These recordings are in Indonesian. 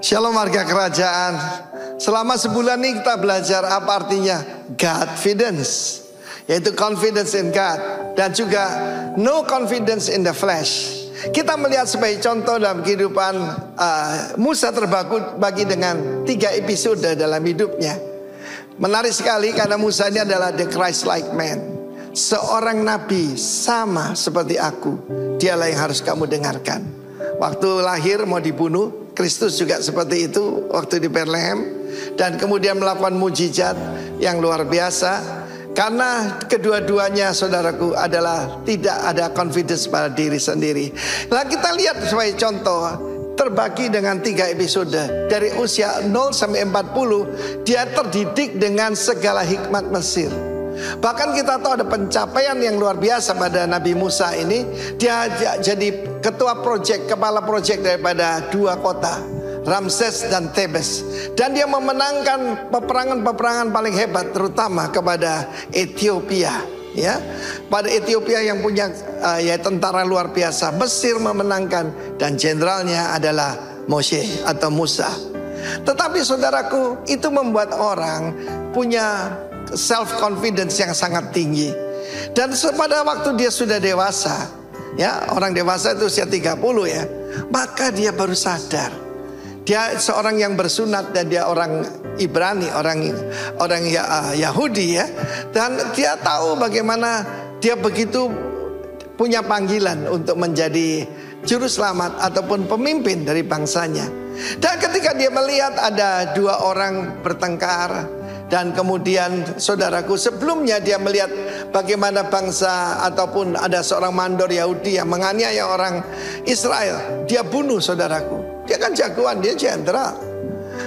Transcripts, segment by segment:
Shalom warga kerajaan. Selama sebulan ini kita belajar apa artinya Godfidence, yaitu confidence in God, dan juga no confidence in the flesh. Kita melihat sebagai contoh dalam kehidupan Musa terbagi dengan 3 episode dalam hidupnya. Menarik sekali karena Musa ini adalah the Christ-like man, seorang nabi sama seperti aku. Dialah yang harus kamu dengarkan. Waktu lahir mau dibunuh, Kristus juga seperti itu waktu di Bethlehem, dan kemudian melakukan mujizat yang luar biasa. Karena kedua-duanya, saudaraku, adalah tidak ada confidence pada diri sendiri. Nah, kita lihat sebagai contoh, terbagi dengan 3 episode. Dari usia 0 sampai 40, dia terdidik dengan segala hikmat Mesir. Bahkan kita tahu ada pencapaian yang luar biasa pada Nabi Musa ini. Dia jadi ketua proyek, kepala proyek daripada 2 kota, Ramses dan Thebes. Dan dia memenangkan peperangan-peperangan paling hebat, terutama kepada Ethiopia. Ya, pada Ethiopia yang punya tentara luar biasa. Mesir memenangkan, dan jenderalnya adalah Moshe atau Musa. Tetapi saudaraku, itu membuat orang punya self confidence yang sangat tinggi. Dan pada waktu dia sudah dewasa, ya, orang dewasa itu usia 30 ya, maka dia baru sadar dia seorang yang bersunat dan dia orang Ibrani, orang Yahudi ya. Dan dia tahu bagaimana dia begitu punya panggilan untuk menjadi juru selamat ataupun pemimpin dari bangsanya. Dan ketika dia melihat ada 2 orang bertengkar, dan kemudian saudaraku, sebelumnya dia melihat bagaimana bangsa ataupun ada seorang mandor Yahudi yang menganiaya orang Israel. Dia bunuh, saudaraku. Dia kan jagoan, dia jenderal.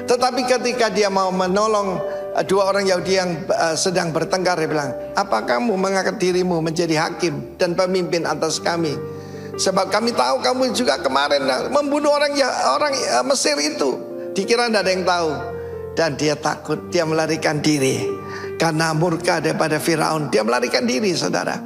Tetapi ketika dia mau menolong 2 orang Yahudi yang sedang bertengkar, dia bilang, apa kamu mengangkat dirimu menjadi hakim dan pemimpin atas kami? Sebab kami tahu kamu juga kemarin membunuh orang Mesir itu. Dikira tidak ada yang tahu. Dan dia takut, dia melarikan diri. Karena murka daripada Firaun, dia melarikan diri, saudara.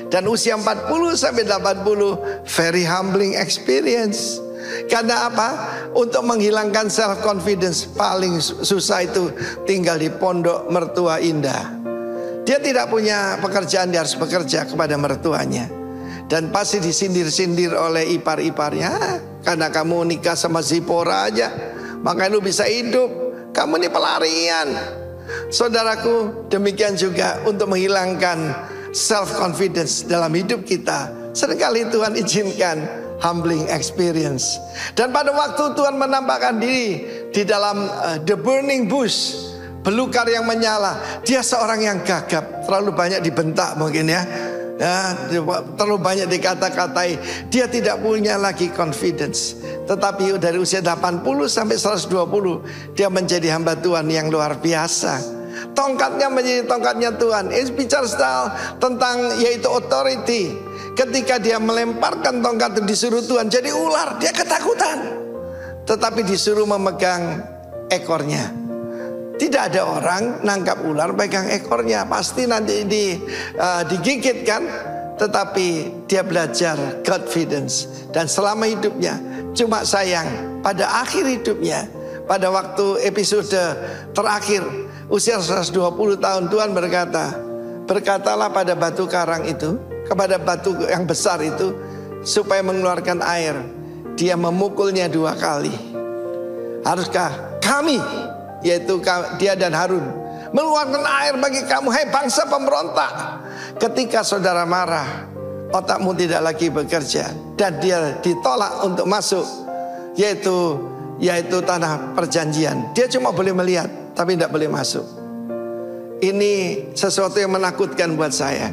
Dan usia 40 sampai 80, very humbling experience. Karena apa? Untuk menghilangkan self confidence paling susah itu tinggal di pondok mertua indah. Dia tidak punya pekerjaan, dia harus bekerja kepada mertuanya. Dan pasti disindir-sindir oleh ipar-iparnya. Karena kamu nikah sama Zipora aja, maka lu bisa hidup. Kamu ini pelarian. Saudaraku, demikian juga untuk menghilangkan self confidence dalam hidup kita. Seringkali Tuhan izinkan humbling experience. Dan pada waktu Tuhan menampakkan diri di dalam the burning bush, belukar yang menyala, dia seorang yang gagap, terlalu banyak dibentak mungkin ya. Terlalu banyak dikata-katai. Dia tidak punya lagi confidence. Tetapi dari usia 80 sampai 120, dia menjadi hamba Tuhan yang luar biasa. Tongkatnya menjadi tongkatnya Tuhan. Ini bicara tentang yaitu authority. Ketika dia melemparkan tongkat itu, disuruh Tuhan jadi ular, dia ketakutan. Tetapi disuruh memegang ekornya. Tidak ada orang nangkap ular pegang ekornya, pasti nanti digigit kan. Tetapi dia belajar confidence. Dan selama hidupnya, cuma sayang pada akhir hidupnya, pada waktu episode terakhir usia 120 tahun, Tuhan berkata, berkatalah pada batu karang itu, kepada batu yang besar itu, supaya mengeluarkan air. Dia memukulnya 2 kali. Haruskah kami, yaitu dia dan Harun, mengeluarkan air bagi kamu, hai bangsa pemberontak? Ketika saudara marah, otakmu tidak lagi bekerja, dan dia ditolak untuk masuk, yaitu tanah perjanjian. Dia cuma boleh melihat, tapi tidak boleh masuk. Ini sesuatu yang menakutkan buat saya.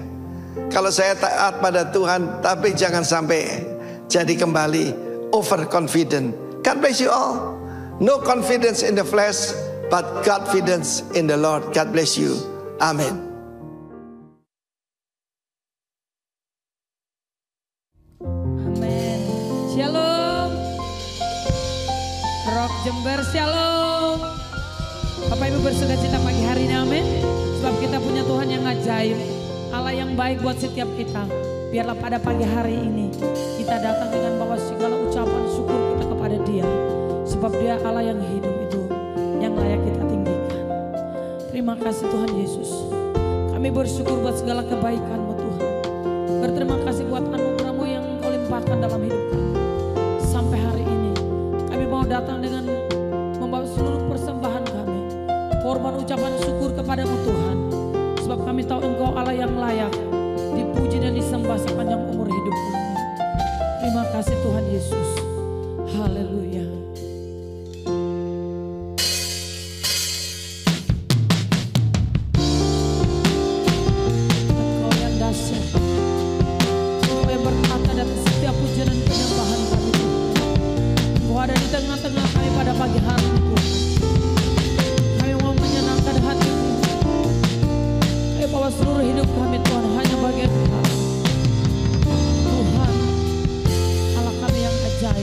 Kalau saya taat pada Tuhan, tapi jangan sampai jadi kembali overconfident. God bless you all. No confidence in the flesh, but confidence in the Lord. God bless you. Amen. Amin. Shalom. Rock Jember, shalom. Bapak Ibu bersuka cita pagi hari ini, amin. Sebab kita punya Tuhan yang ajaib, Allah yang baik buat setiap kita. Biarlah pada pagi hari ini kita datang dengan bawa segala ucapan syukur kita kepada Dia. Sebab Dia Allah yang hidup itu yang layak kita tinggikan. Terima kasih Tuhan Yesus. Kami bersyukur buat segala kebaikan-Mu Tuhan. Berterima kasih buat anugerah-Mu yang Engkau limpahkan dalam hidup kami. Sampai hari ini kami mau datang dengan membawa seluruh persembahan kami, korban ucapan syukur kepadamu Tuhan. Sebab kami tahu Engkau Allah yang layak dipuji dan disembah sepanjang umur hidup kami. Terima kasih Tuhan Yesus. Haleluya. Engkau yang dahsyat, Engkau yang berkata dan setiap pujian dan penyembahan kami Tuhan. Engkau ada di tengah-tengah kami pada pagi hari ini Tuhan. Kami mau menyenangkan hati-Mu. Kami bawa seluruh hidup kami Tuhan hanya bagi Engkau. Tuhan, Allah kami yang ajaib.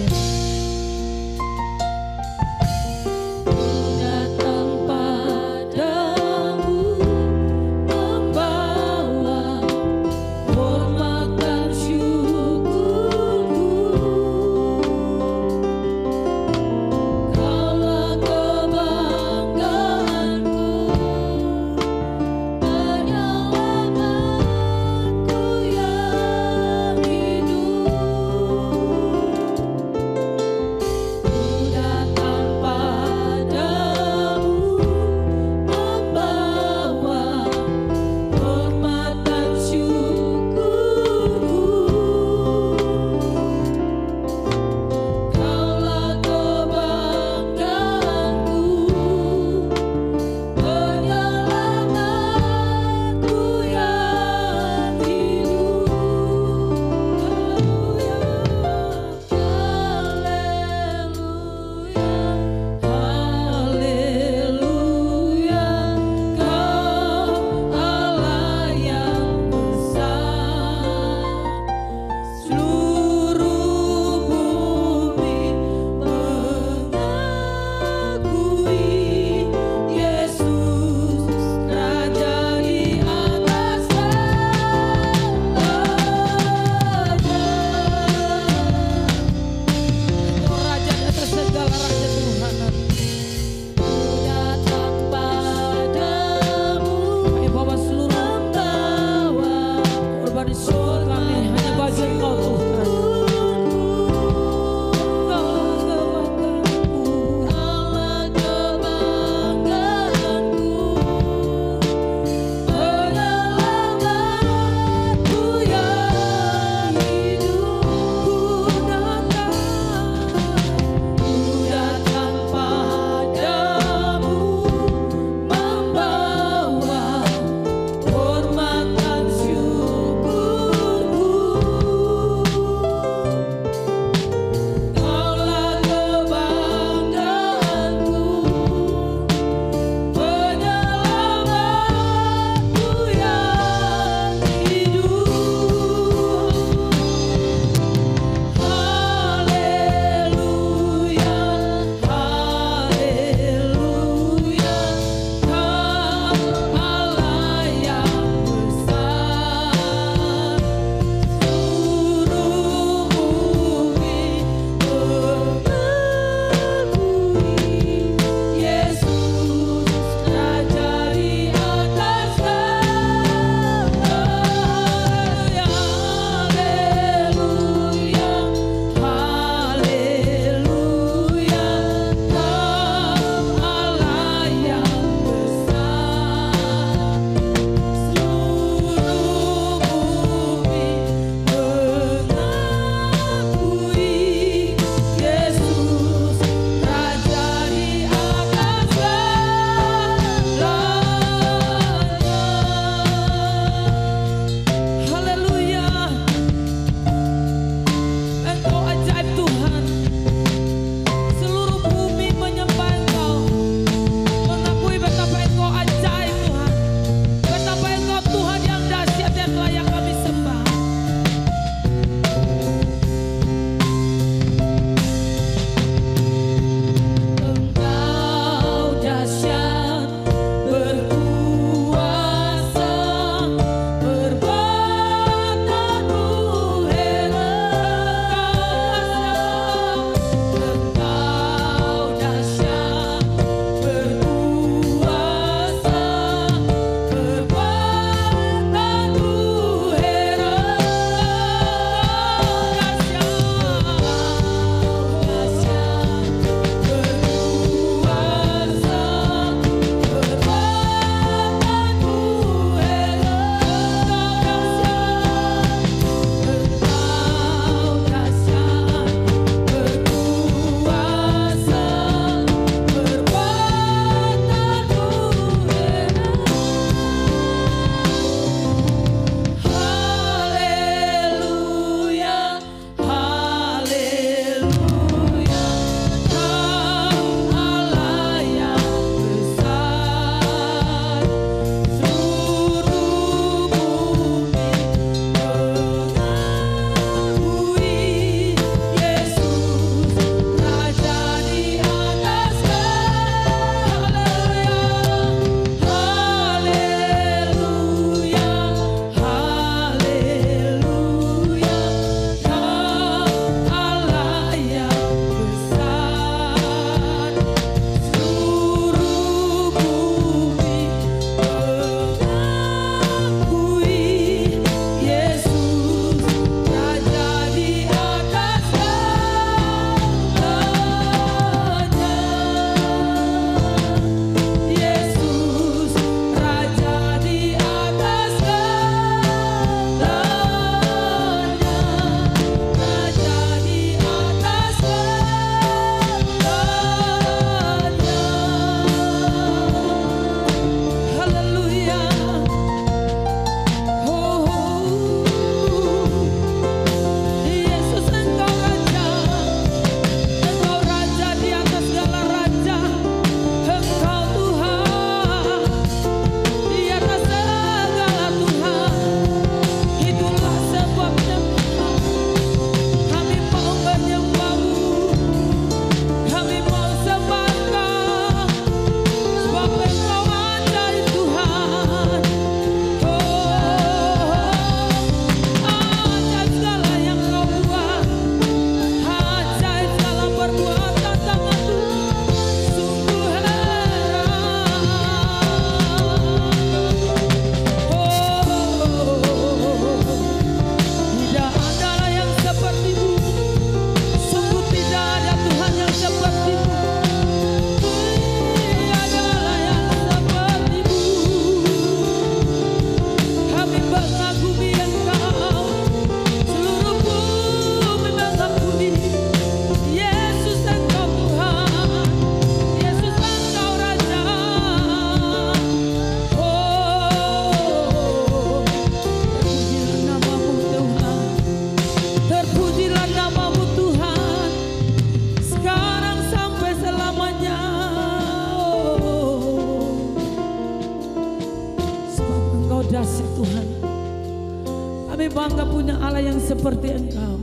bangga punya Allah yang seperti Engkau.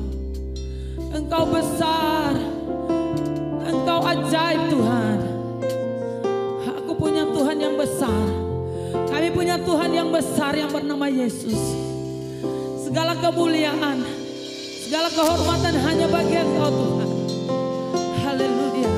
Engkau besar, Engkau ajaib Tuhan. Aku punya Tuhan yang besar. Kami punya Tuhan yang besar yang bernama Yesus. Segala kemuliaan, segala kehormatan hanya bagi Engkau Tuhan. Haleluya.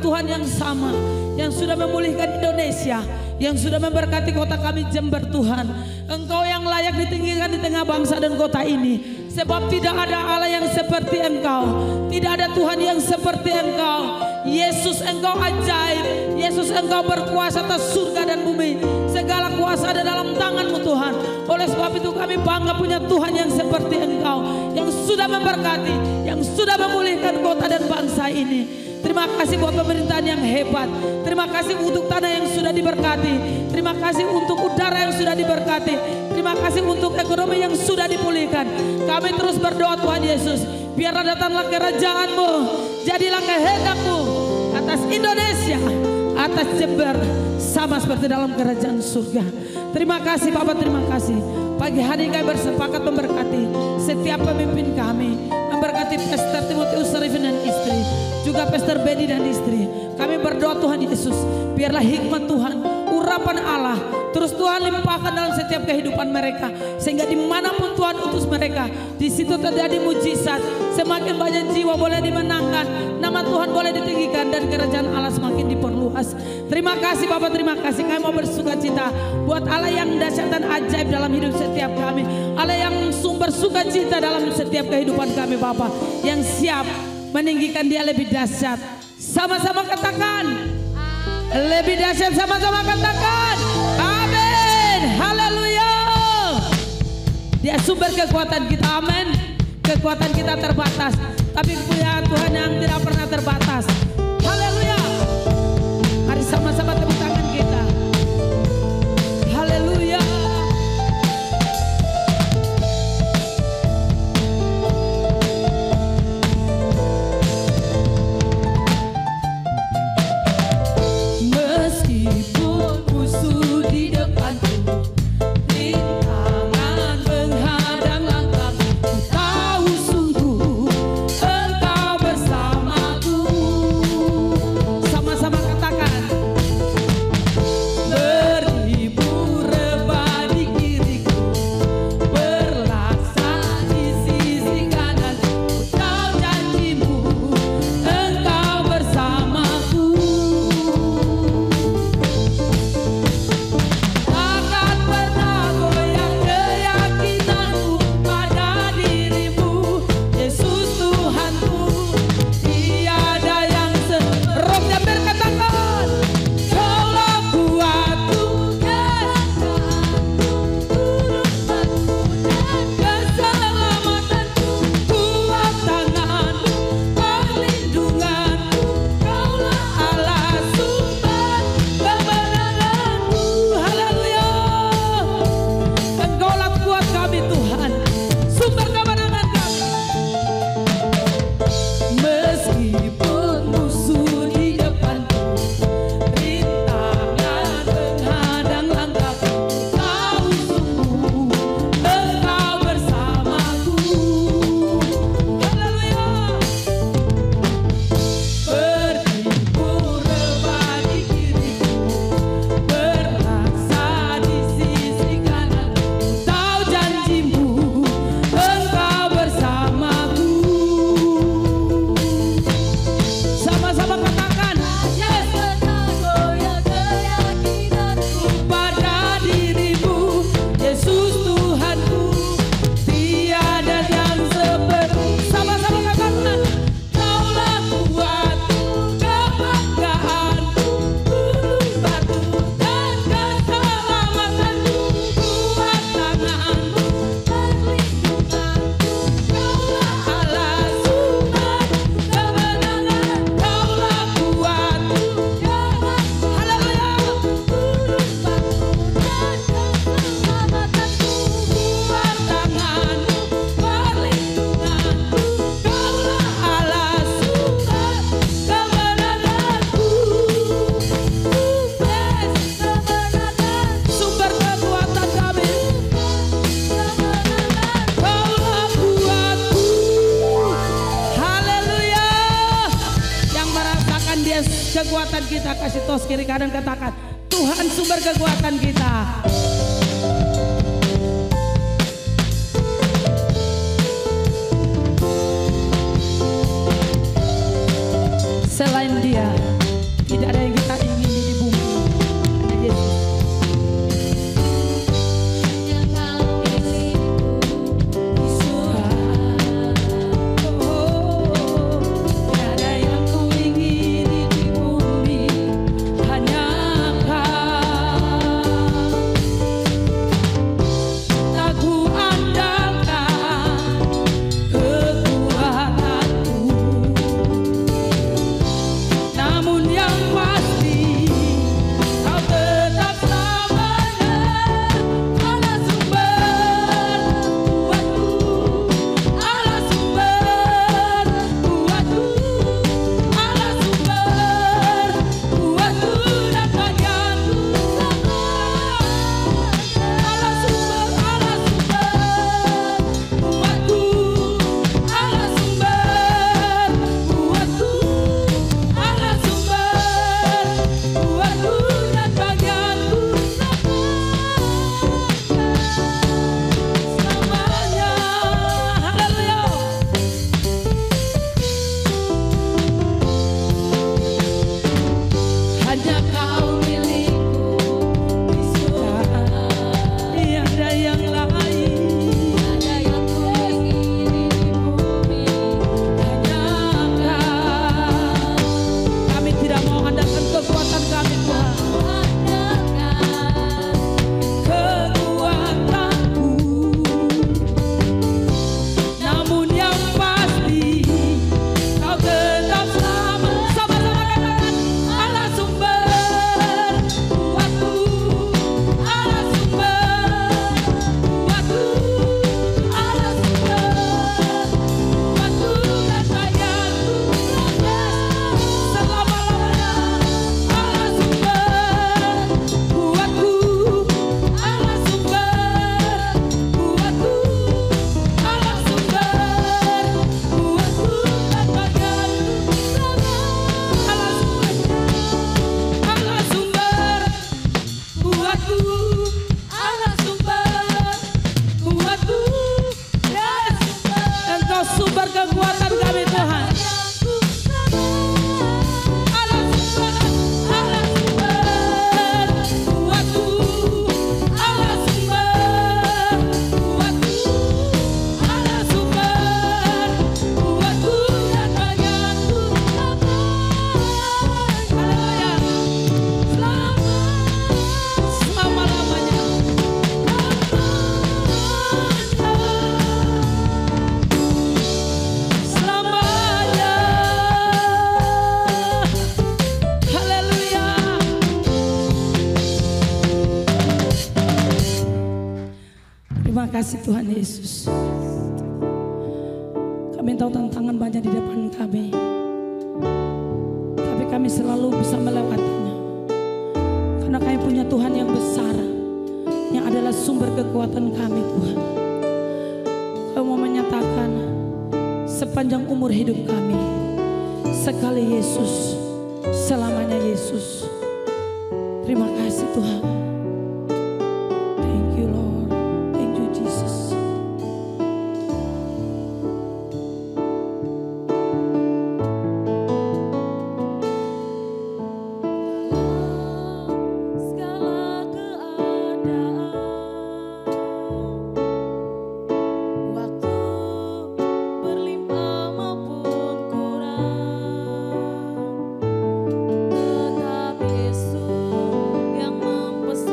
Tuhan yang sama, yang sudah memulihkan Indonesia, yang sudah memberkati kota kami Jember Tuhan. Engkau yang layak ditinggikan di tengah bangsa dan kota ini. Sebab tidak ada Allah yang seperti Engkau, tidak ada Tuhan yang seperti Engkau. Yesus, Engkau ajaib. Yesus, Engkau berkuasa atas surga dan bumi. Segala kuasa ada dalam tangan-Mu Tuhan. Oleh sebab itu kami bangga punya Tuhan yang seperti Engkau, yang sudah memberkati, yang sudah memulihkan kota dan bangsa ini. Terima kasih buat pemerintahan yang hebat. Terima kasih untuk tanah yang sudah diberkati. Terima kasih untuk udara yang sudah diberkati. Terima kasih untuk ekonomi yang sudah dipulihkan. Kami terus berdoa Tuhan Yesus, biarlah datanglah kerajaan-Mu, jadilah kehendak-Mu atas Indonesia, atas Jember, sama seperti dalam kerajaan surga. Terima kasih Bapak, terima kasih. Pagi hari kami bersepakat memberkati setiap pemimpin kami, memberkati Pastor Timotius Arifin dan istri, juga Pastor Bedi dan istri. Kami berdoa Tuhan Yesus, biarlah hikmat Tuhan, urapan Allah terus Tuhan limpahkan dalam setiap kehidupan mereka, sehingga dimanapun Tuhan utus mereka, di situ terjadi mujizat. Semakin banyak jiwa boleh dimenangkan, nama Tuhan boleh ditinggikan, dan kerajaan Allah semakin diperluas. Terima kasih Bapak, terima kasih. Kami mau bersuka cita buat Allah yang dahsyat dan ajaib dalam hidup setiap kami, Allah yang sumber sukacita dalam setiap kehidupan kami Bapak, yang siap meninggikan Dia lebih dahsyat. Sama-sama katakan lebih dahsyat, sama-sama katakan amin. Haleluya. Dia sumber kekuatan kita, amin. Kekuatan kita terbatas, tapi punya Tuhan yang tidak pernah terbatas. Haleluya. Mari sama-sama tepuk tangan kita. Haleluya. Meskipun musuh di depanku, rintangan menghadang langkahku, ku tahu sungguh Engkau bersamaku. Tuhan dia kekuatan kita. Kasih tos kiri kanan, katakan Tuhan sumber kekuatan kita. Selain dia tidak ada yang kita ingini di bumi. Hanya Yesus. Terima kasih Tuhan Yesus. Kami tahu tantangan banyak di depan kami, tapi kami selalu bisa melewatinya. Karena kami punya Tuhan yang besar, yang adalah sumber kekuatan kami Tuhan. Kau mau menyatakan sepanjang umur hidup kami, sekali Yesus, selamanya Yesus. Terima kasih Tuhan. Thank you Lord. Thank you Jesus. Segala keadaan, waktu berlimpah maupun kurang, tetap Yesus yang mempesona.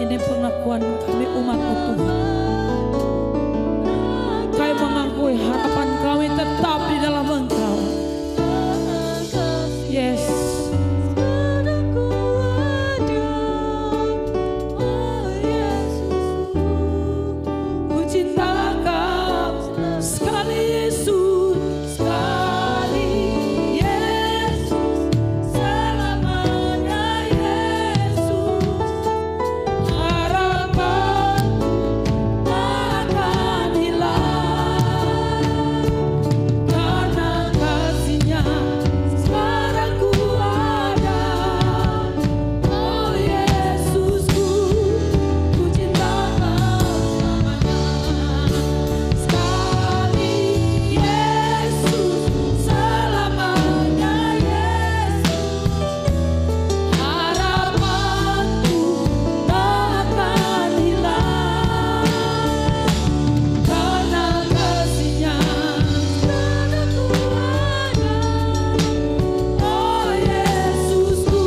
Ini pengakuan kami umat-Mu Tuhan. Kami mengakui harapan kami tetap di dalam Engkau. Yes. Ku cinta Kau sekali Yesus, sekali Yesus, selamanya Yesus. Harapanku takkan hilang, karena kasih-Nya sekarang ku ada. Oh Yesusku, ku cinta Kau selamanya. Sekali Yesus, selamanya Yesus. Harapanku takkan hilang, karena kasih-Nya sekarang ku ada. Oh Yesusku,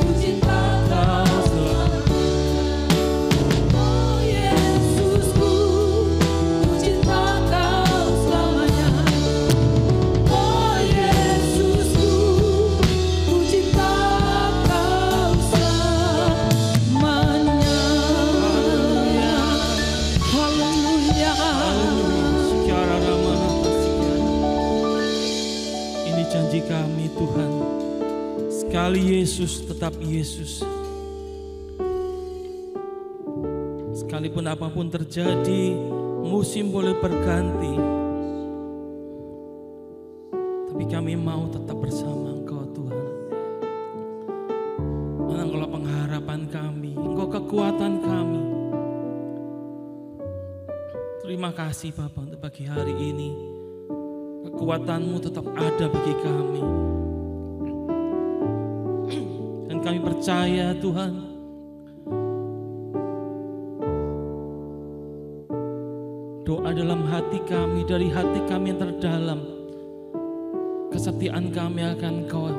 ku cinta Kau selamanya. Oh Yesusku, ku cinta Kau selamanya. Oh Yesusku, ku cinta Kau selamanya. Haleluya. Secara ramah ini janji kami Tuhan. Sekali Yesus tetap Yesus. Sekalipun apapun terjadi, musim boleh berganti, tapi kami mau tetap bersama Engkau Tuhan. Engkau pengharapan kami, Engkau kekuatan kami. Terima kasih Bapa untuk pagi hari ini. Kekuatan-Mu tetap ada bagi kami. Dan kami percaya Tuhan, doa dalam hati kami, dari hati kami yang terdalam, kesetiaan kami akan Engkau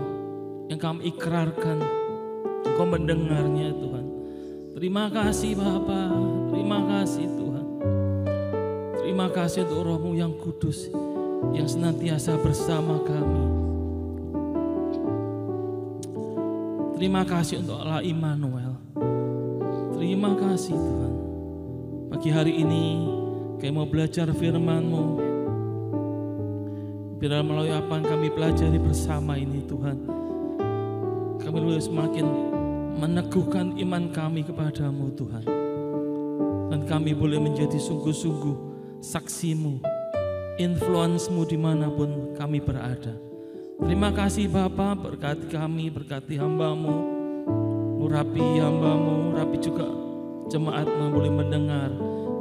yang kami ikrarkan. Engkau mendengarnya Tuhan. Terima kasih Bapa, terima kasih Tuhan. Terima kasih untuk Roh-Mu yang kudus yang senantiasa bersama kami. Terima kasih untuk Allah Immanuel. Terima kasih Tuhan. Pagi hari ini kami mau belajar firman-Mu. Biar melalui apa yang kami pelajari bersama ini Tuhan, kami boleh semakin meneguhkan iman kami kepadamu Tuhan. Dan kami boleh menjadi sungguh-sungguh saksi-Mu, influence-Mu dimanapun kami berada. Terima kasih Bapa, berkati kami, berkati hamba-Mu, urapi hamba-Mu, urapi juga jemaat-Mu boleh mendengar,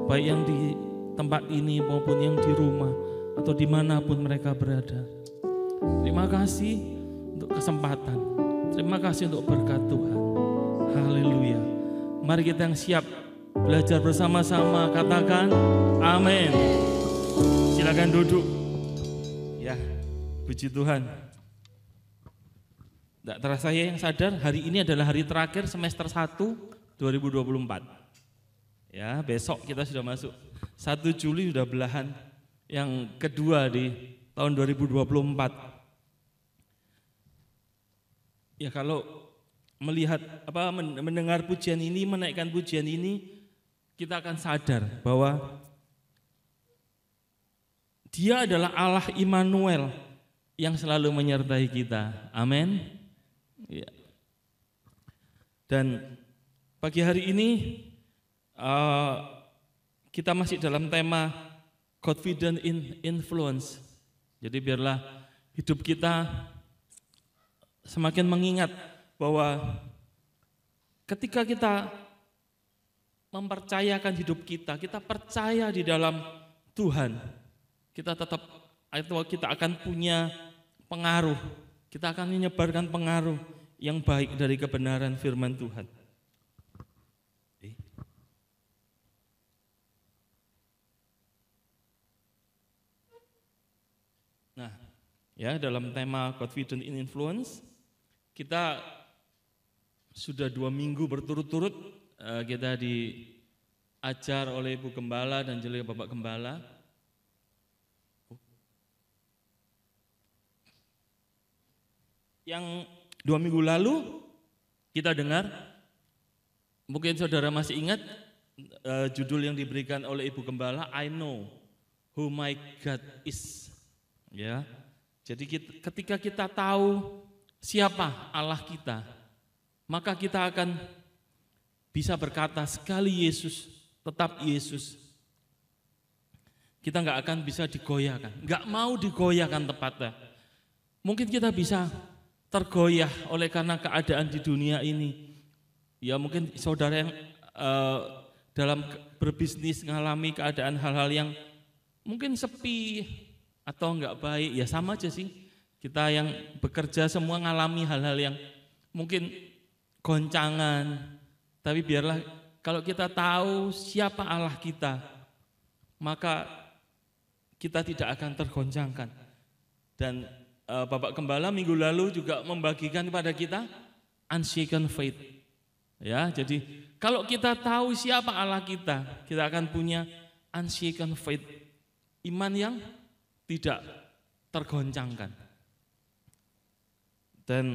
baik yang di tempat ini maupun yang di rumah atau dimanapun mereka berada. Terima kasih untuk kesempatan, terima kasih untuk berkat Tuhan. Haleluya. Mari kita yang siap belajar bersama-sama, katakan amin. Silakan duduk. Ya, puji Tuhan. Tidak terasa saya yang sadar, hari ini adalah hari terakhir semester 1 2024. Ya, besok kita sudah masuk 1 Juli, sudah belahan yang kedua di tahun 2024. Ya, kalau melihat mendengar pujian ini, menaikkan pujian ini, kita akan sadar bahwa Dia adalah Allah Immanuel yang selalu menyertai kita. Amin. Ya. Dan pagi hari ini kita masih dalam tema confident in influence. Jadi biarlah hidup kita semakin mengingat bahwa ketika kita mempercayakan hidup kita, kita percaya di dalam Tuhan, kita tetap atau kita akan punya pengaruh, kita akan menyebarkan pengaruh yang baik dari kebenaran firman Tuhan. Nah, ya, dalam tema confident in influence, kita sudah 2 minggu berturut-turut kita diajar oleh Ibu Gembala dan juga Bapak Gembala. Yang 2 minggu lalu kita dengar, mungkin saudara masih ingat judul yang diberikan oleh Ibu Gembala, I know who my God is. Ya, jadi ketika kita tahu siapa Allah kita, maka kita akan bisa berkata sekali Yesus, tetap Yesus. Kita nggak akan bisa digoyahkan, nggak mau digoyahkan tepatnya. Mungkin kita bisa tergoyah oleh karena keadaan di dunia ini. Ya mungkin saudara yang dalam berbisnis mengalami keadaan hal-hal yang mungkin sepi atau enggak baik, ya sama aja sih. Kita yang bekerja semua mengalami hal-hal yang mungkin goncangan, tapi biarlah kalau kita tahu siapa Allah kita, maka kita tidak akan tergoncangkan. Dan Bapak Gembala minggu lalu juga membagikan kepada kita unshaken faith. Ya, jadi kalau kita tahu siapa Allah kita akan punya unshaken faith, iman yang tidak tergoncangkan. Dan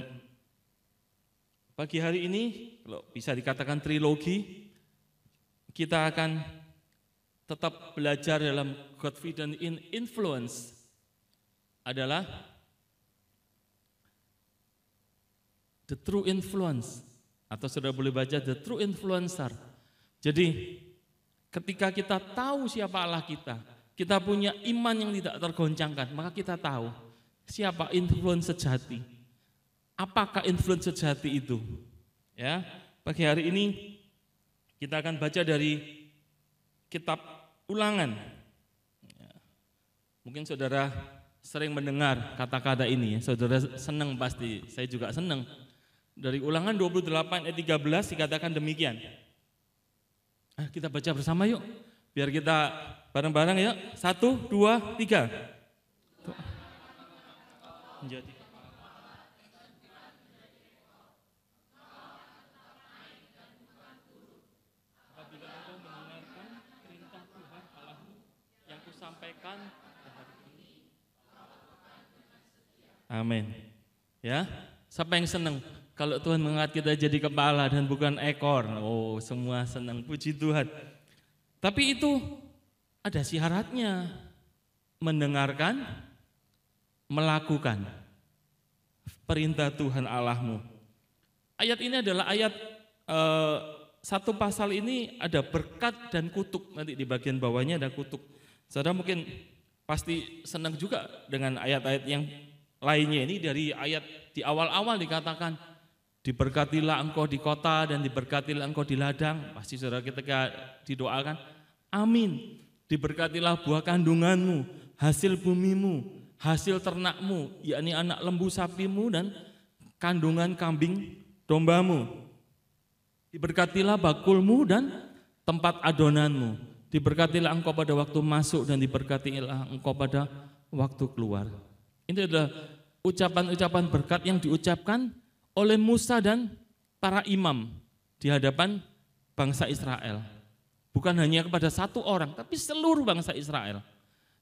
pagi hari ini, kalau bisa dikatakan trilogi, kita akan tetap belajar dalam confidence in influence adalah the true influence, atau sudah boleh baca the true influencer. Jadi ketika kita tahu siapa Allah kita punya iman yang tidak tergoncangkan, maka kita tahu siapa influence sejati. Apakah influence sejati itu? Ya, pagi hari ini kita akan baca dari kitab Ulangan. Ya, mungkin saudara sering mendengar kata-kata ini, saudara senang pasti, saya juga senang. Dari Ulangan 28 ayat 13 dikatakan demikian. Kita baca bersama yuk, biar kita bareng-bareng ya. 1, 2, 3. Menjadi apabila engkau mendengarkan perintah Tuhan Allahmu yang kusampaikan hari ini. Amin. Ya, siapa yang senang kalau Tuhan mengangkat kita jadi kepala dan bukan ekor? Oh, semua senang, puji Tuhan. Tapi itu ada syaratnya, mendengarkan, melakukan perintah Tuhan Allahmu. Ayat ini adalah ayat satu pasal ini ada berkat dan kutuk, nanti di bagian bawahnya ada kutuk. Saudara mungkin pasti senang juga dengan ayat-ayat yang lainnya ini. Dari ayat di awal-awal dikatakan, diberkatilah engkau di kota dan diberkatilah engkau di ladang. Pasti saudara ketika didoakan, amin. Diberkatilah buah kandunganmu, hasil bumimu, hasil ternakmu, yakni anak lembu sapimu dan kandungan kambing dombamu. Diberkatilah bakulmu dan tempat adonanmu. Diberkatilah engkau pada waktu masuk dan diberkatilah engkau pada waktu keluar. Ini adalah ucapan-ucapan berkat yang diucapkan oleh Musa dan para imam di hadapan bangsa Israel. Bukan hanya kepada satu orang, tapi seluruh bangsa Israel.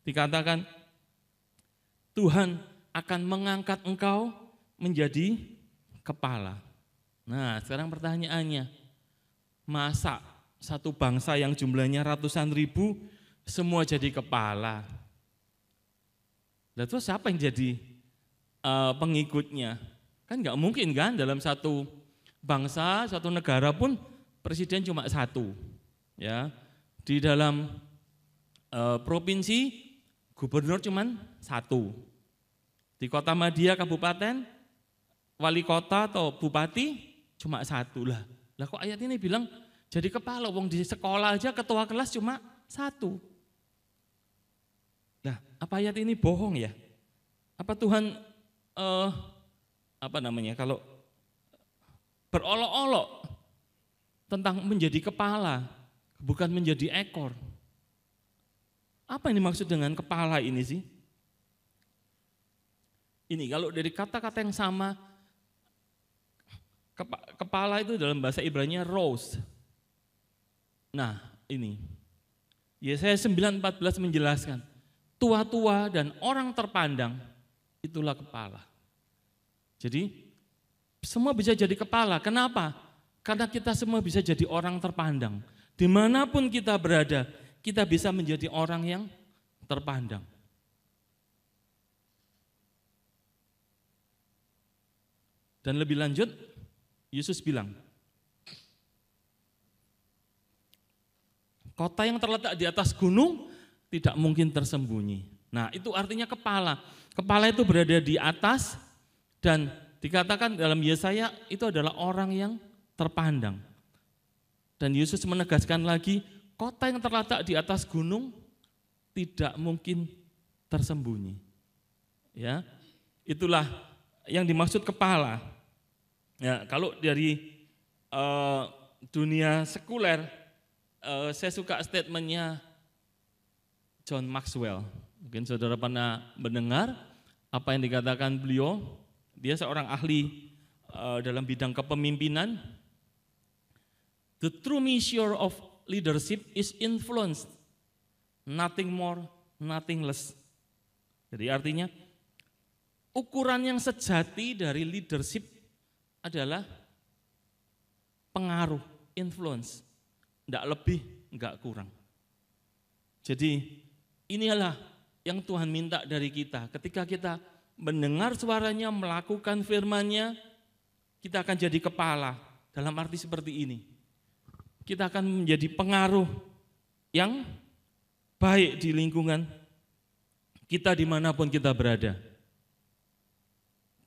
Dikatakan, Tuhan akan mengangkat engkau menjadi kepala. Nah, sekarang pertanyaannya, masa satu bangsa yang jumlahnya ratusan ribu semua jadi kepala? Lalu terus siapa yang jadi pengikutnya? Kan nggak mungkin kan, dalam satu bangsa, satu negara pun presiden cuma satu. Ya, di dalam provinsi gubernur cuma satu. Di kota Madia kabupaten wali kota atau bupati cuma satu lah. Lah kok ayat ini bilang jadi kepala, wong di sekolah aja ketua kelas cuma satu. Nah, apa ayat ini bohong ya? Apa Tuhan kalau berolok-olok tentang menjadi kepala, bukan menjadi ekor? Apa yang dimaksud dengan kepala ini sih? Ini kalau dari kata-kata yang sama, kepala itu dalam bahasa Ibrani rose. Nah, ini Yesaya 9:14 menjelaskan, tua-tua dan orang terpandang itulah kepala. Jadi semua bisa jadi kepala. Kenapa? Karena kita semua bisa jadi orang terpandang. Dimanapun kita berada, kita bisa menjadi orang yang terpandang. Dan lebih lanjut, Yesus bilang, kota yang terletak di atas gunung tidak mungkin tersembunyi. Nah, itu artinya kepala. Kepala itu berada di atas dan dikatakan dalam Yesaya itu adalah orang yang terpandang. Dan Yesus menegaskan lagi, kota yang terletak di atas gunung tidak mungkin tersembunyi. Ya, itulah yang dimaksud kepala. Ya, kalau dari dunia sekuler, saya suka statementnya John Maxwell. Mungkin saudara pernah mendengar apa yang dikatakan beliau. Dia seorang ahli dalam bidang kepemimpinan. The true measure of leadership is influence, nothing more, nothing less. Jadi artinya ukuran yang sejati dari leadership adalah pengaruh, influence, enggak lebih, enggak kurang. Jadi inilah yang Tuhan minta dari kita. Ketika kita mendengar suaranya, melakukan firman-Nya, kita akan jadi kepala. Dalam arti seperti ini, kita akan menjadi pengaruh yang baik di lingkungan kita dimanapun kita berada.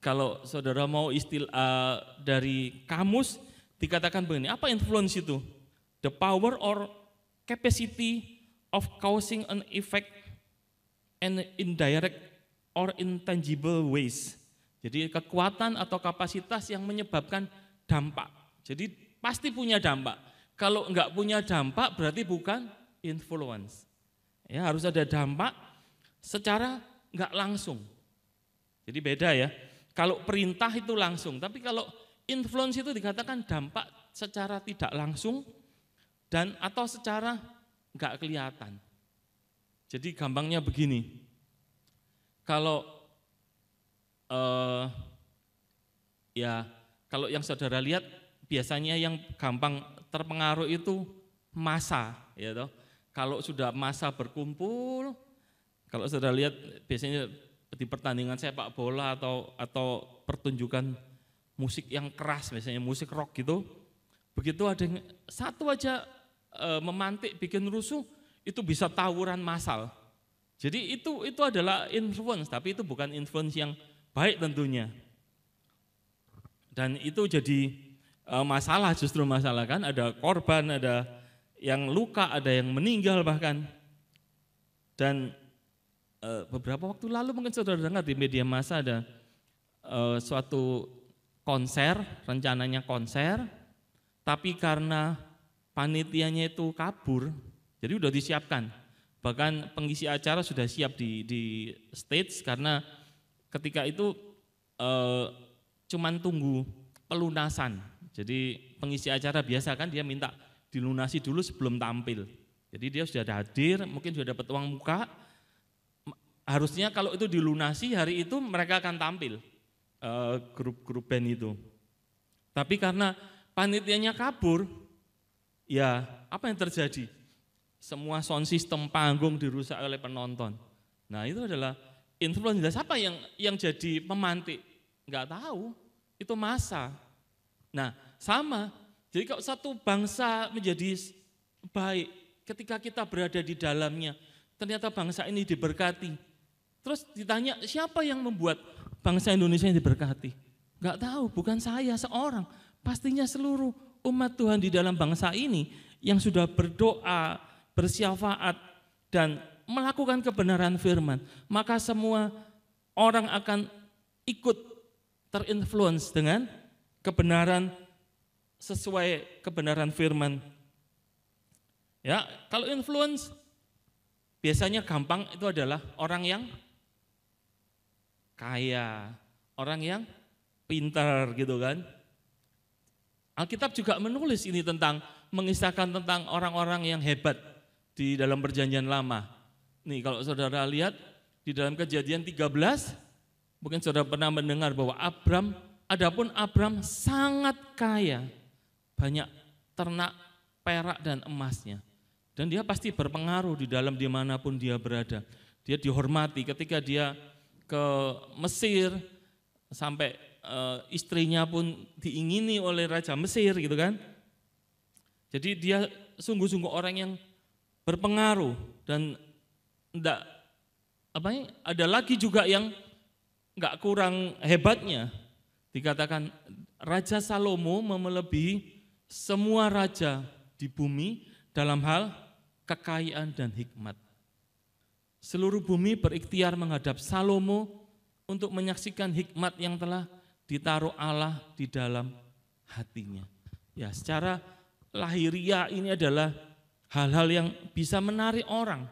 Kalau saudara mau istilah dari kamus, dikatakan begini, apa influence itu? The power or capacity of causing an effect and indirect or intangible ways. Jadi kekuatan atau kapasitas yang menyebabkan dampak. Jadi pasti punya dampak. Kalau enggak punya dampak berarti bukan influence. Ya, harus ada dampak secara enggak langsung. Jadi beda ya. Kalau perintah itu langsung, tapi kalau influence itu dikatakan dampak secara tidak langsung dan atau secara enggak kelihatan. Jadi gampangnya begini. Kalau kalau yang saudara lihat biasanya yang gampang terpengaruh itu massa, ya toh. Kalau sudah massa berkumpul, kalau saudara lihat biasanya di pertandingan sepak bola atau pertunjukan musik yang keras, misalnya musik rock gitu, begitu ada yang satu aja memantik bikin rusuh, itu bisa tawuran massal. Jadi itu adalah influence, tapi itu bukan influence yang baik tentunya. Dan itu jadi masalah, justru masalah kan, ada korban, ada yang luka, ada yang meninggal bahkan. Dan beberapa waktu lalu mungkin saudara dengar di media massa ada suatu konser, rencananya konser, tapi karena panitianya itu kabur, jadi udah disiapkan. Bahkan pengisi acara sudah siap di stage karena ketika itu cuman tunggu pelunasan. Jadi pengisi acara biasa kan dia minta dilunasi dulu sebelum tampil. Jadi dia sudah hadir, mungkin sudah dapat uang muka. Harusnya kalau itu dilunasi hari itu mereka akan tampil, grup-grup band itu. Tapi karena panitianya kabur, ya apa yang terjadi? Semua sound system panggung dirusak oleh penonton. Nah itu adalah influence. Siapa yang jadi pemantik? Enggak tahu, itu massa. Nah sama, jadi kalau satu bangsa menjadi baik, ketika kita berada di dalamnya, ternyata bangsa ini diberkati. Terus ditanya siapa yang membuat bangsa Indonesia ini diberkati? Enggak tahu, bukan saya seorang, pastinya seluruh umat Tuhan di dalam bangsa ini yang sudah berdoa, bersyafaat dan melakukan kebenaran firman, maka semua orang akan ikut terinfluence dengan kebenaran sesuai kebenaran firman. Ya, kalau influence biasanya gampang itu adalah orang yang kaya, orang yang pintar gitu kan. Alkitab juga menulis ini tentang mengisahkan tentang orang-orang yang hebat di dalam perjanjian lama. Nih kalau saudara lihat di dalam Kejadian 13, mungkin saudara pernah mendengar bahwa adapun Abram sangat kaya, banyak ternak, perak dan emasnya. Dan dia pasti berpengaruh di dalam dimanapun dia berada. Dia dihormati ketika dia ke Mesir, sampai istrinya pun diingini oleh Raja Mesir gitu kan. Jadi dia sungguh-sungguh orang yang berpengaruh dan ada lagi juga yang enggak kurang hebatnya. Dikatakan Raja Salomo melebihi semua raja di bumi dalam hal kekayaan dan hikmat. Seluruh bumi berikhtiar menghadap Salomo untuk menyaksikan hikmat yang telah ditaruh Allah di dalam hatinya. Ya, secara lahiriah ini adalah hal-hal yang bisa menarik orang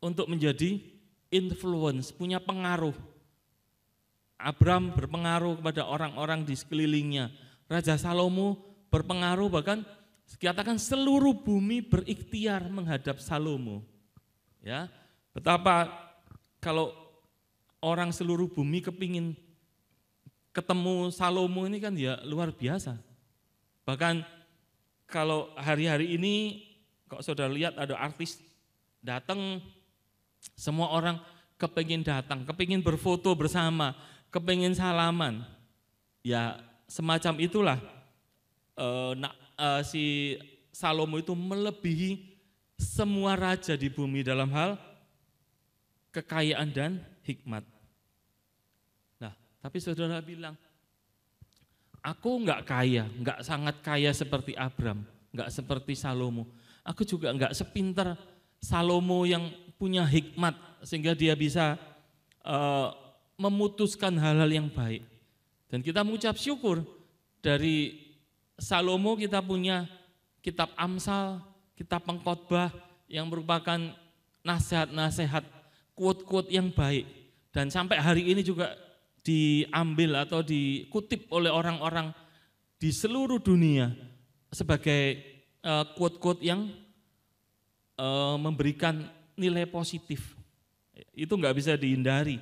untuk menjadi influence, punya pengaruh. Abram berpengaruh kepada orang-orang di sekelilingnya. Raja Salomo berpengaruh, bahkan dikatakan seluruh bumi berikhtiar menghadap Salomo. Ya, betapa kalau orang seluruh bumi kepingin ketemu Salomo ini kan ya luar biasa. Bahkan kalau hari-hari ini kok saudara lihat ada artis datang, semua orang kepingin datang, kepingin berfoto bersama, kepingin salaman. Ya semacam itulah si Salomo itu melebihi semua raja di bumi dalam hal kekayaan dan hikmat. Nah, tapi saudara bilang, aku enggak kaya, enggak sangat kaya seperti Abram, enggak seperti Salomo. Aku juga enggak sepintar Salomo yang punya hikmat sehingga dia bisa memutuskan hal-hal yang baik. Dan kita mengucap syukur dari Salomo kita punya kitab Amsal, kitab Pengkhotbah yang merupakan nasihat-nasihat, quote-quote yang baik. Dan sampai hari ini juga diambil atau dikutip oleh orang-orang di seluruh dunia sebagai quote-quote yang memberikan nilai positif. Itu enggak bisa dihindari.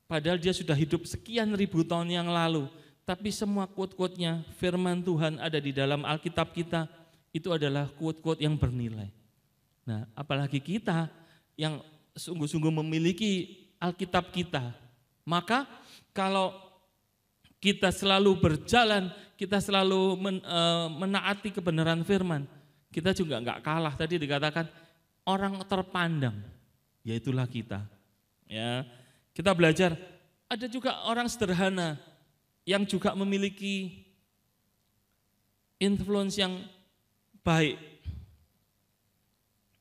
Padahal dia sudah hidup sekian ribu tahun yang lalu, tapi semua quote-quote-nya, firman Tuhan ada di dalam Alkitab kita, itu adalah quote-quote yang bernilai. Nah, apalagi kita yang sungguh-sungguh memiliki Alkitab kita, maka kalau kita selalu berjalan, kita selalu menaati kebenaran firman, kita juga enggak kalah. Tadi dikatakan orang terpandang, yaitulah kita. Ya. Kita belajar, ada juga orang sederhana yang juga memiliki influence yang baik.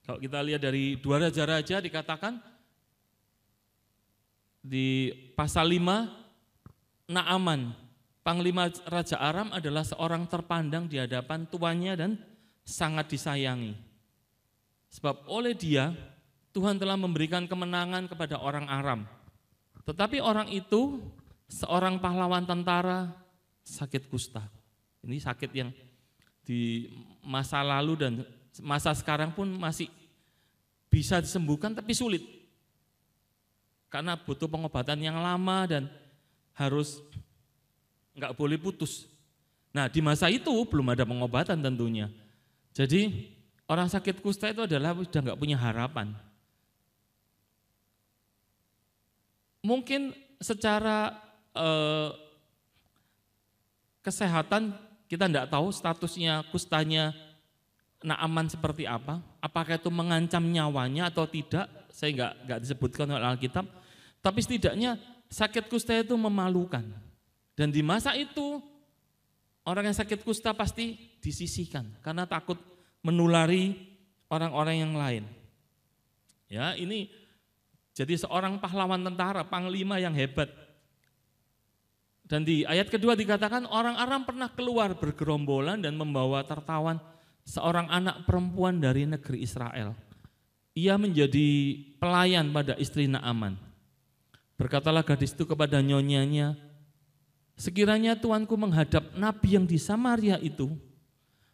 Kalau kita lihat dari 2 Raja-Raja dikatakan di pasal 5, Naaman, panglima Raja Aram adalah seorang terpandang di hadapan tuannya dan sangat disayangi. Sebab oleh dia Tuhan telah memberikan kemenangan kepada orang Aram. Tetapi orang itu, seorang pahlawan tentara, sakit kusta. Ini sakit yang di masa lalu dan masa sekarang pun masih bisa disembuhkan tapi sulit. Karena butuh pengobatan yang lama dan harus enggak boleh putus. Nah di masa itu belum ada pengobatan tentunya. Jadi orang sakit kusta itu adalah sudah enggak punya harapan. Mungkin secara kesehatan kita tidak tahu statusnya kustanya Naaman seperti apa, apakah itu mengancam nyawanya atau tidak, saya enggak disebutkan oleh Alkitab, tapi setidaknya sakit kusta itu memalukan. Dan di masa itu orang yang sakit kusta pasti disisihkan karena takut menulari orang-orang yang lain. Ya, ini jadi seorang pahlawan tentara, panglima yang hebat. Dan di ayat kedua dikatakan orang Aram pernah keluar bergerombolan dan membawa tertawan seorang anak perempuan dari negeri Israel. Ia menjadi pelayan pada istri Naaman. Berkatalah gadis itu kepada nyonyanya, sekiranya tuanku menghadap nabi yang di Samaria itu,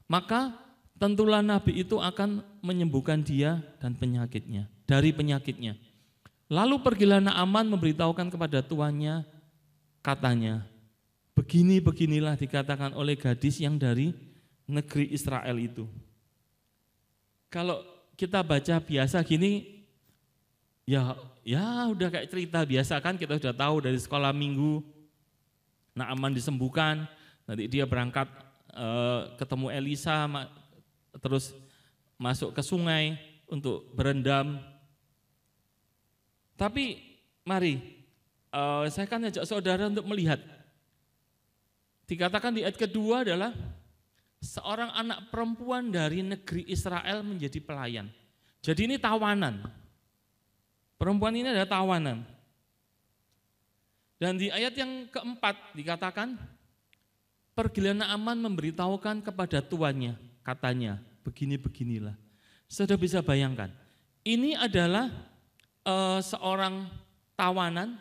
maka tentulah nabi itu akan menyembuhkan dia dan penyakitnya, dari penyakitnya. Lalu pergilah Naaman memberitahukan kepada tuannya, katanya, begini-beginilah dikatakan oleh gadis yang dari negeri Israel itu. Kalau kita baca biasa gini, ya udah kayak cerita biasa kan, kita sudah tahu dari sekolah minggu, Naaman disembuhkan, nanti dia berangkat ketemu Elisa, terus masuk ke sungai untuk berendam. Tapi mari, saya kan ajak saudara untuk melihat. Dikatakan di ayat kedua adalah seorang anak perempuan dari negeri Israel menjadi pelayan. Jadi ini tawanan. Perempuan ini adalah tawanan. Dan di ayat yang keempat dikatakan, pergilah Naaman memberitahukan kepada tuannya, katanya, begini-beginilah. Sudah bisa bayangkan, ini adalah seorang tawanan,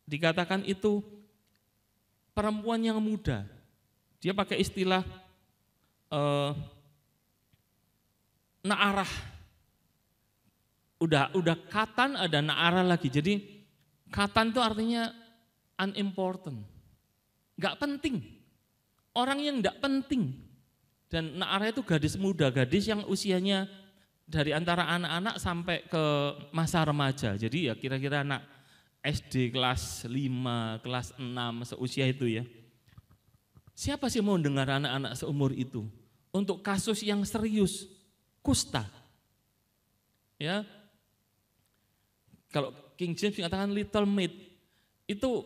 dikatakan itu perempuan yang muda. Dia pakai istilah na'arah. Udah katan, ada na'arah lagi. Jadi katan itu artinya unimportant, gak penting. Orang yang gak penting. Dan na'arah itu gadis muda, gadis yang usianya dari antara anak-anak sampai ke masa remaja. Jadi ya kira-kira anak SD kelas 5, kelas 6, seusia itu ya. Siapa sih mau dengar anak-anak seumur itu? Untuk kasus yang serius, kusta. Ya. Kalau King James dikatakan little maid, itu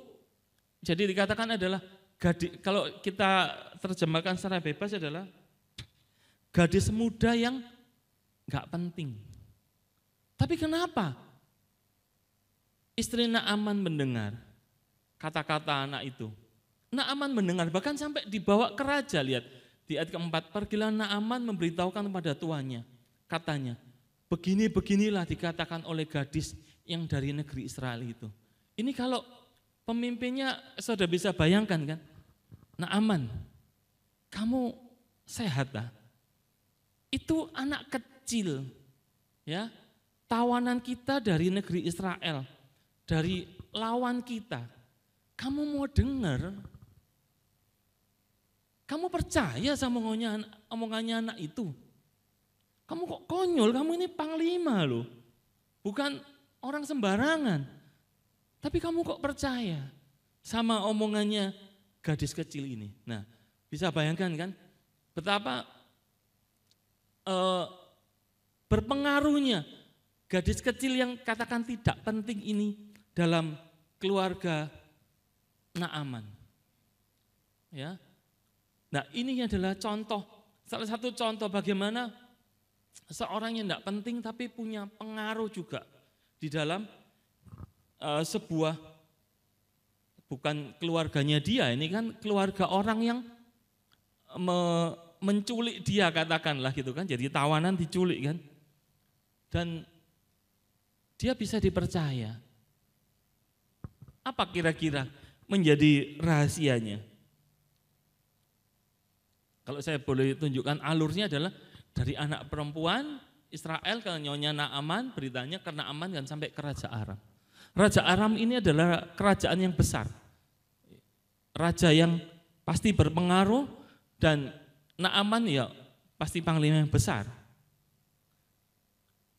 jadi dikatakan adalah gadis, kalau kita terjemahkan secara bebas adalah gadis muda yang gak penting. Tapi kenapa istri Naaman mendengar kata-kata anak itu? Naaman mendengar, bahkan sampai dibawa ke raja. Lihat di ayat keempat, pergilah Naaman memberitahukan kepada tuannya, katanya, begini-beginilah dikatakan oleh gadis yang dari negeri Israel itu. Ini kalau pemimpinnya sudah bisa bayangkan kan, Naaman, kamu sehat lah. Itu anak kecil, ya, tawanan kita dari negeri Israel, dari lawan kita. Kamu mau dengar? Kamu percaya sama omongannya anak itu? Kamu kok konyol? Kamu ini panglima loh, bukan orang sembarangan. Tapi kamu kok percaya sama omongannya gadis kecil ini? Nah, bisa bayangkan kan betapa berpengaruhnya gadis kecil yang katakan tidak penting ini dalam keluarga Naaman. Ya. Nah, ini adalah contoh, salah satu contoh bagaimana seorang yang tidak penting tapi punya pengaruh juga di dalam sebuah, bukan keluarganya dia, ini kan keluarga orang yang menculik dia, katakanlah gitu kan, jadi tawanan diculik kan, dan dia bisa dipercaya. Apa kira-kira menjadi rahasianya? Kalau saya boleh tunjukkan alurnya adalah dari anak perempuan Israel ke nyonya Naaman, beritanya ke Naaman dan sampai ke Raja Aram. Raja Aram ini adalah kerajaan yang besar, raja yang pasti berpengaruh, dan Naaman ya pasti panglima yang besar.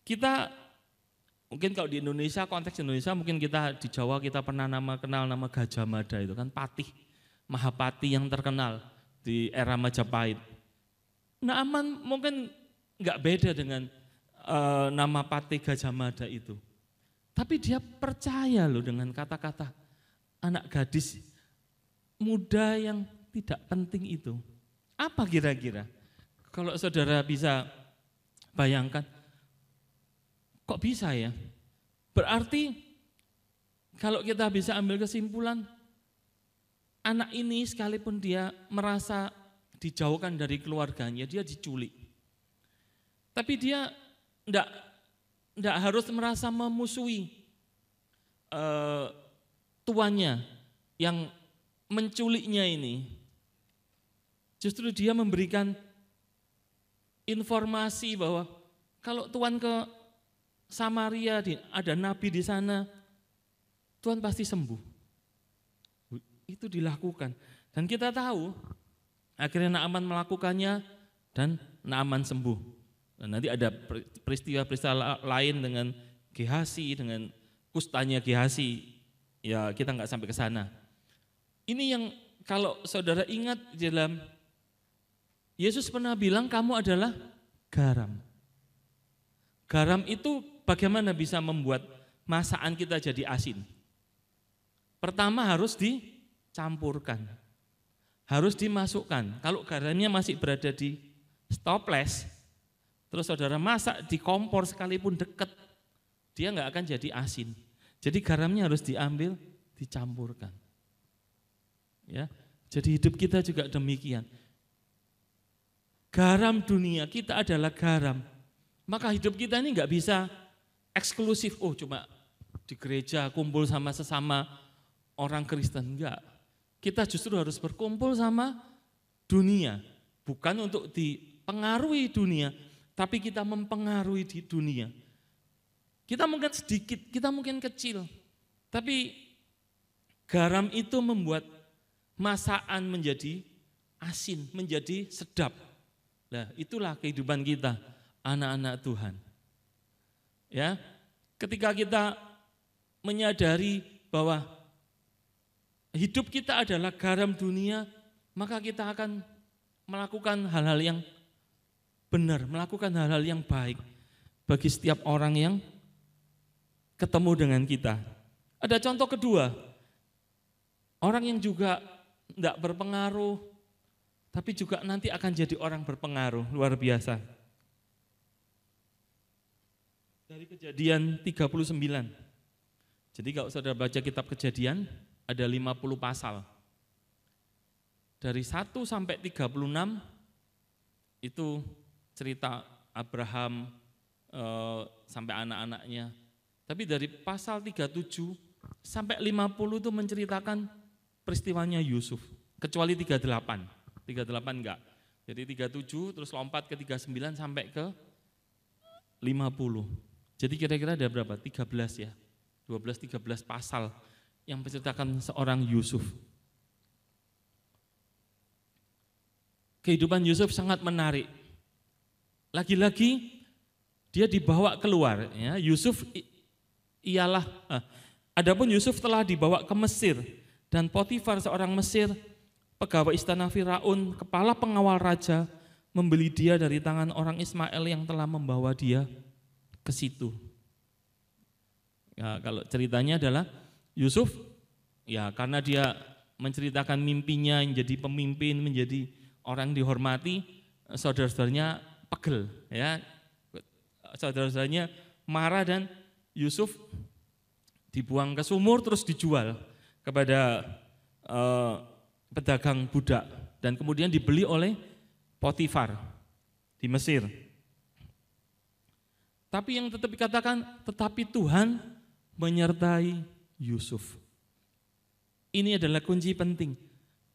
Kita mungkin kalau di Indonesia, konteks Indonesia, mungkin kita di Jawa kita pernah kenal nama Gajah Mada itu kan, Patih, Mahapati yang terkenal di era Majapahit. Naaman mungkin nggak beda dengan nama Patih Gajah Mada itu. Tapi dia percaya loh dengan kata-kata anak gadis muda yang tidak penting itu. Apa kira-kira? Kalau saudara bisa bayangkan, kok bisa ya? Berarti kalau kita bisa ambil kesimpulan, anak ini sekalipun dia merasa dijauhkan dari keluarganya, dia diculik. Tapi dia enggak harus merasa memusuhi tuannya yang menculiknya ini. Justru dia memberikan informasi bahwa kalau Tuhan ke Samaria, ada nabi di sana, Tuhan pasti sembuh. Itu dilakukan. Dan kita tahu, akhirnya Naaman melakukannya dan Naaman sembuh. Dan nanti ada peristiwa-peristiwa lain dengan Gehazi, dengan kustanya Gehazi, ya kita nggak sampai ke sana. Ini yang kalau saudara ingat dalam Yesus pernah bilang kamu adalah garam. Garam itu bagaimana bisa membuat masakan kita jadi asin? Pertama harus dicampurkan, harus dimasukkan. Kalau garamnya masih berada di toples, terus saudara masak di kompor sekalipun dekat, dia nggak akan jadi asin. Jadi garamnya harus diambil, dicampurkan. Ya, jadi hidup kita juga demikian. Garam dunia, kita adalah garam. Maka hidup kita ini nggak bisa eksklusif, cuma di gereja kumpul sama sesama orang Kristen, enggak. Kita justru harus berkumpul sama dunia, bukan untuk dipengaruhi dunia, tapi kita mempengaruhi di dunia. Kita mungkin sedikit, kita mungkin kecil, tapi garam itu membuat masakan menjadi asin, menjadi sedap. Nah, itulah kehidupan kita, anak-anak Tuhan. Ya, ketika kita menyadari bahwa hidup kita adalah garam dunia, maka kita akan melakukan hal-hal yang benar, melakukan hal-hal yang baik bagi setiap orang yang ketemu dengan kita. Ada contoh kedua, orang yang juga tidak berpengaruh, tapi juga nanti akan jadi orang berpengaruh, luar biasa. Dari Kejadian 39. Jadi kalau saudara baca kitab Kejadian, ada 50 pasal. Dari 1 sampai 36, itu cerita Abraham sampai anak-anaknya. Tapi dari pasal 37 sampai 50 itu menceritakan peristiwanya Yusuf. Kecuali 38 enggak. Jadi 37 terus lompat ke 39 sampai ke 50. Jadi kira-kira ada berapa? 13 ya. 12-13 pasal yang menceritakan seorang Yusuf. Kehidupan Yusuf sangat menarik. Lagi-lagi dia dibawa keluar. Ya. Adapun Yusuf telah dibawa ke Mesir dan Potifar seorang Mesir, pegawai istana Firaun, kepala pengawal raja, membeli dia dari tangan orang Ismail yang telah membawa dia ke situ. Ya, kalau ceritanya adalah Yusuf, ya karena dia menceritakan mimpinya menjadi pemimpin, menjadi orang dihormati, saudara-saudaranya pegel, ya, saudara-saudaranya marah dan Yusuf dibuang ke sumur terus dijual kepada pedagang budak dan kemudian dibeli oleh Potifar di Mesir. Tapi yang tetap dikatakan, tetapi Tuhan menyertai Yusuf. Ini adalah kunci penting.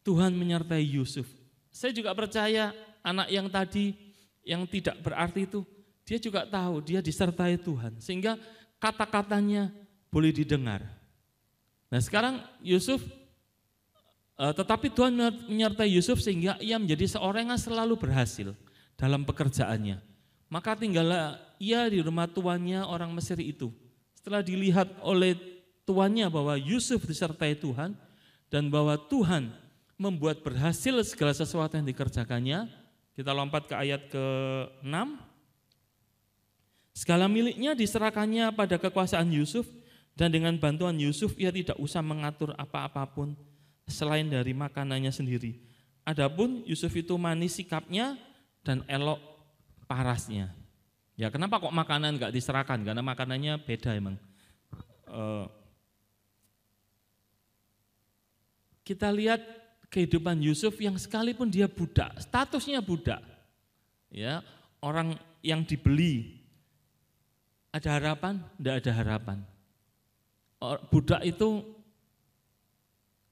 Tuhan menyertai Yusuf. Saya juga percaya anak yang tadi yang tidak berarti itu, dia juga tahu dia disertai Tuhan. Sehingga kata-katanya boleh didengar. Nah sekarang Yusuf, tetapi Tuhan menyertai Yusuf sehingga ia menjadi seorang yang selalu berhasil dalam pekerjaannya. Maka tinggallah ia di rumah tuannya orang Mesir itu. Setelah dilihat oleh tuannya bahwa Yusuf disertai Tuhan dan bahwa Tuhan membuat berhasil segala sesuatu yang dikerjakannya, kita lompat ke ayat ke-6. Segala miliknya diserahkannya pada kekuasaan Yusuf dan dengan bantuan Yusuf ia tidak usah mengatur apa-apapun selain dari makanannya sendiri. Adapun Yusuf itu manis sikapnya dan elok parasnya. Ya kenapa kok makanan enggak diserahkan? Karena makanannya beda emang. Kita lihat kehidupan Yusuf yang sekalipun dia budak, statusnya budak, ya orang yang dibeli, ada harapan? Tidak ada harapan. Budak itu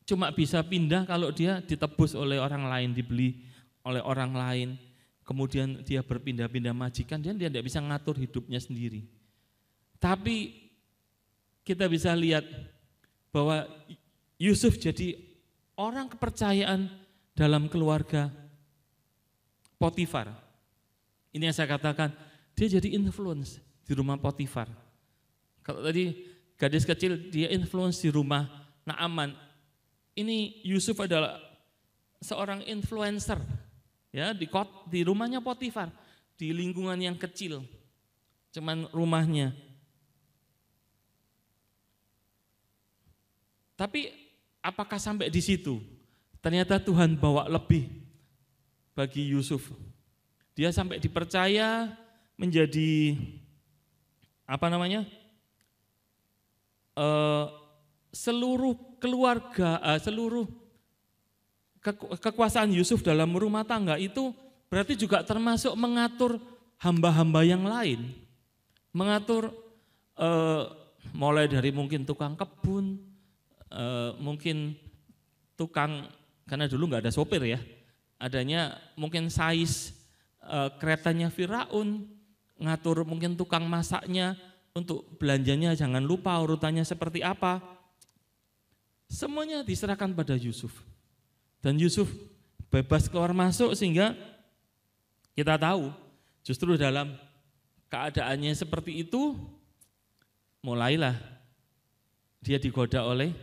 cuma bisa pindah kalau dia ditebus oleh orang lain, dibeli oleh orang lain. kemudian dia berpindah-pindah majikan, dia tidak bisa ngatur hidupnya sendiri. Tapi kita bisa lihat bahwa Yusuf jadi orang kepercayaan dalam keluarga Potifar. Ini yang saya katakan, dia jadi influence di rumah Potifar. Kalau tadi gadis kecil dia influence di rumah Naaman, ini Yusuf adalah seorang influencer ya di rumahnya Potifar, di lingkungan yang kecil, cuman rumahnya. Tapi apakah sampai di situ? Ternyata Tuhan bawa lebih bagi Yusuf. Dia sampai dipercaya menjadi seluruh keluarga, seluruh kekuasaan Yusuf dalam rumah tangga itu berarti juga termasuk mengatur hamba-hamba yang lain. Mengatur mulai dari mungkin tukang kebun, mungkin tukang, karena dulu nggak ada sopir ya, adanya mungkin sais keretanya Firaun, ngatur mungkin tukang masaknya, untuk belanjanya jangan lupa urutannya seperti apa. Semuanya diserahkan pada Yusuf. Dan Yusuf bebas keluar masuk sehingga kita tahu justru dalam keadaannya seperti itu mulailah dia digoda oleh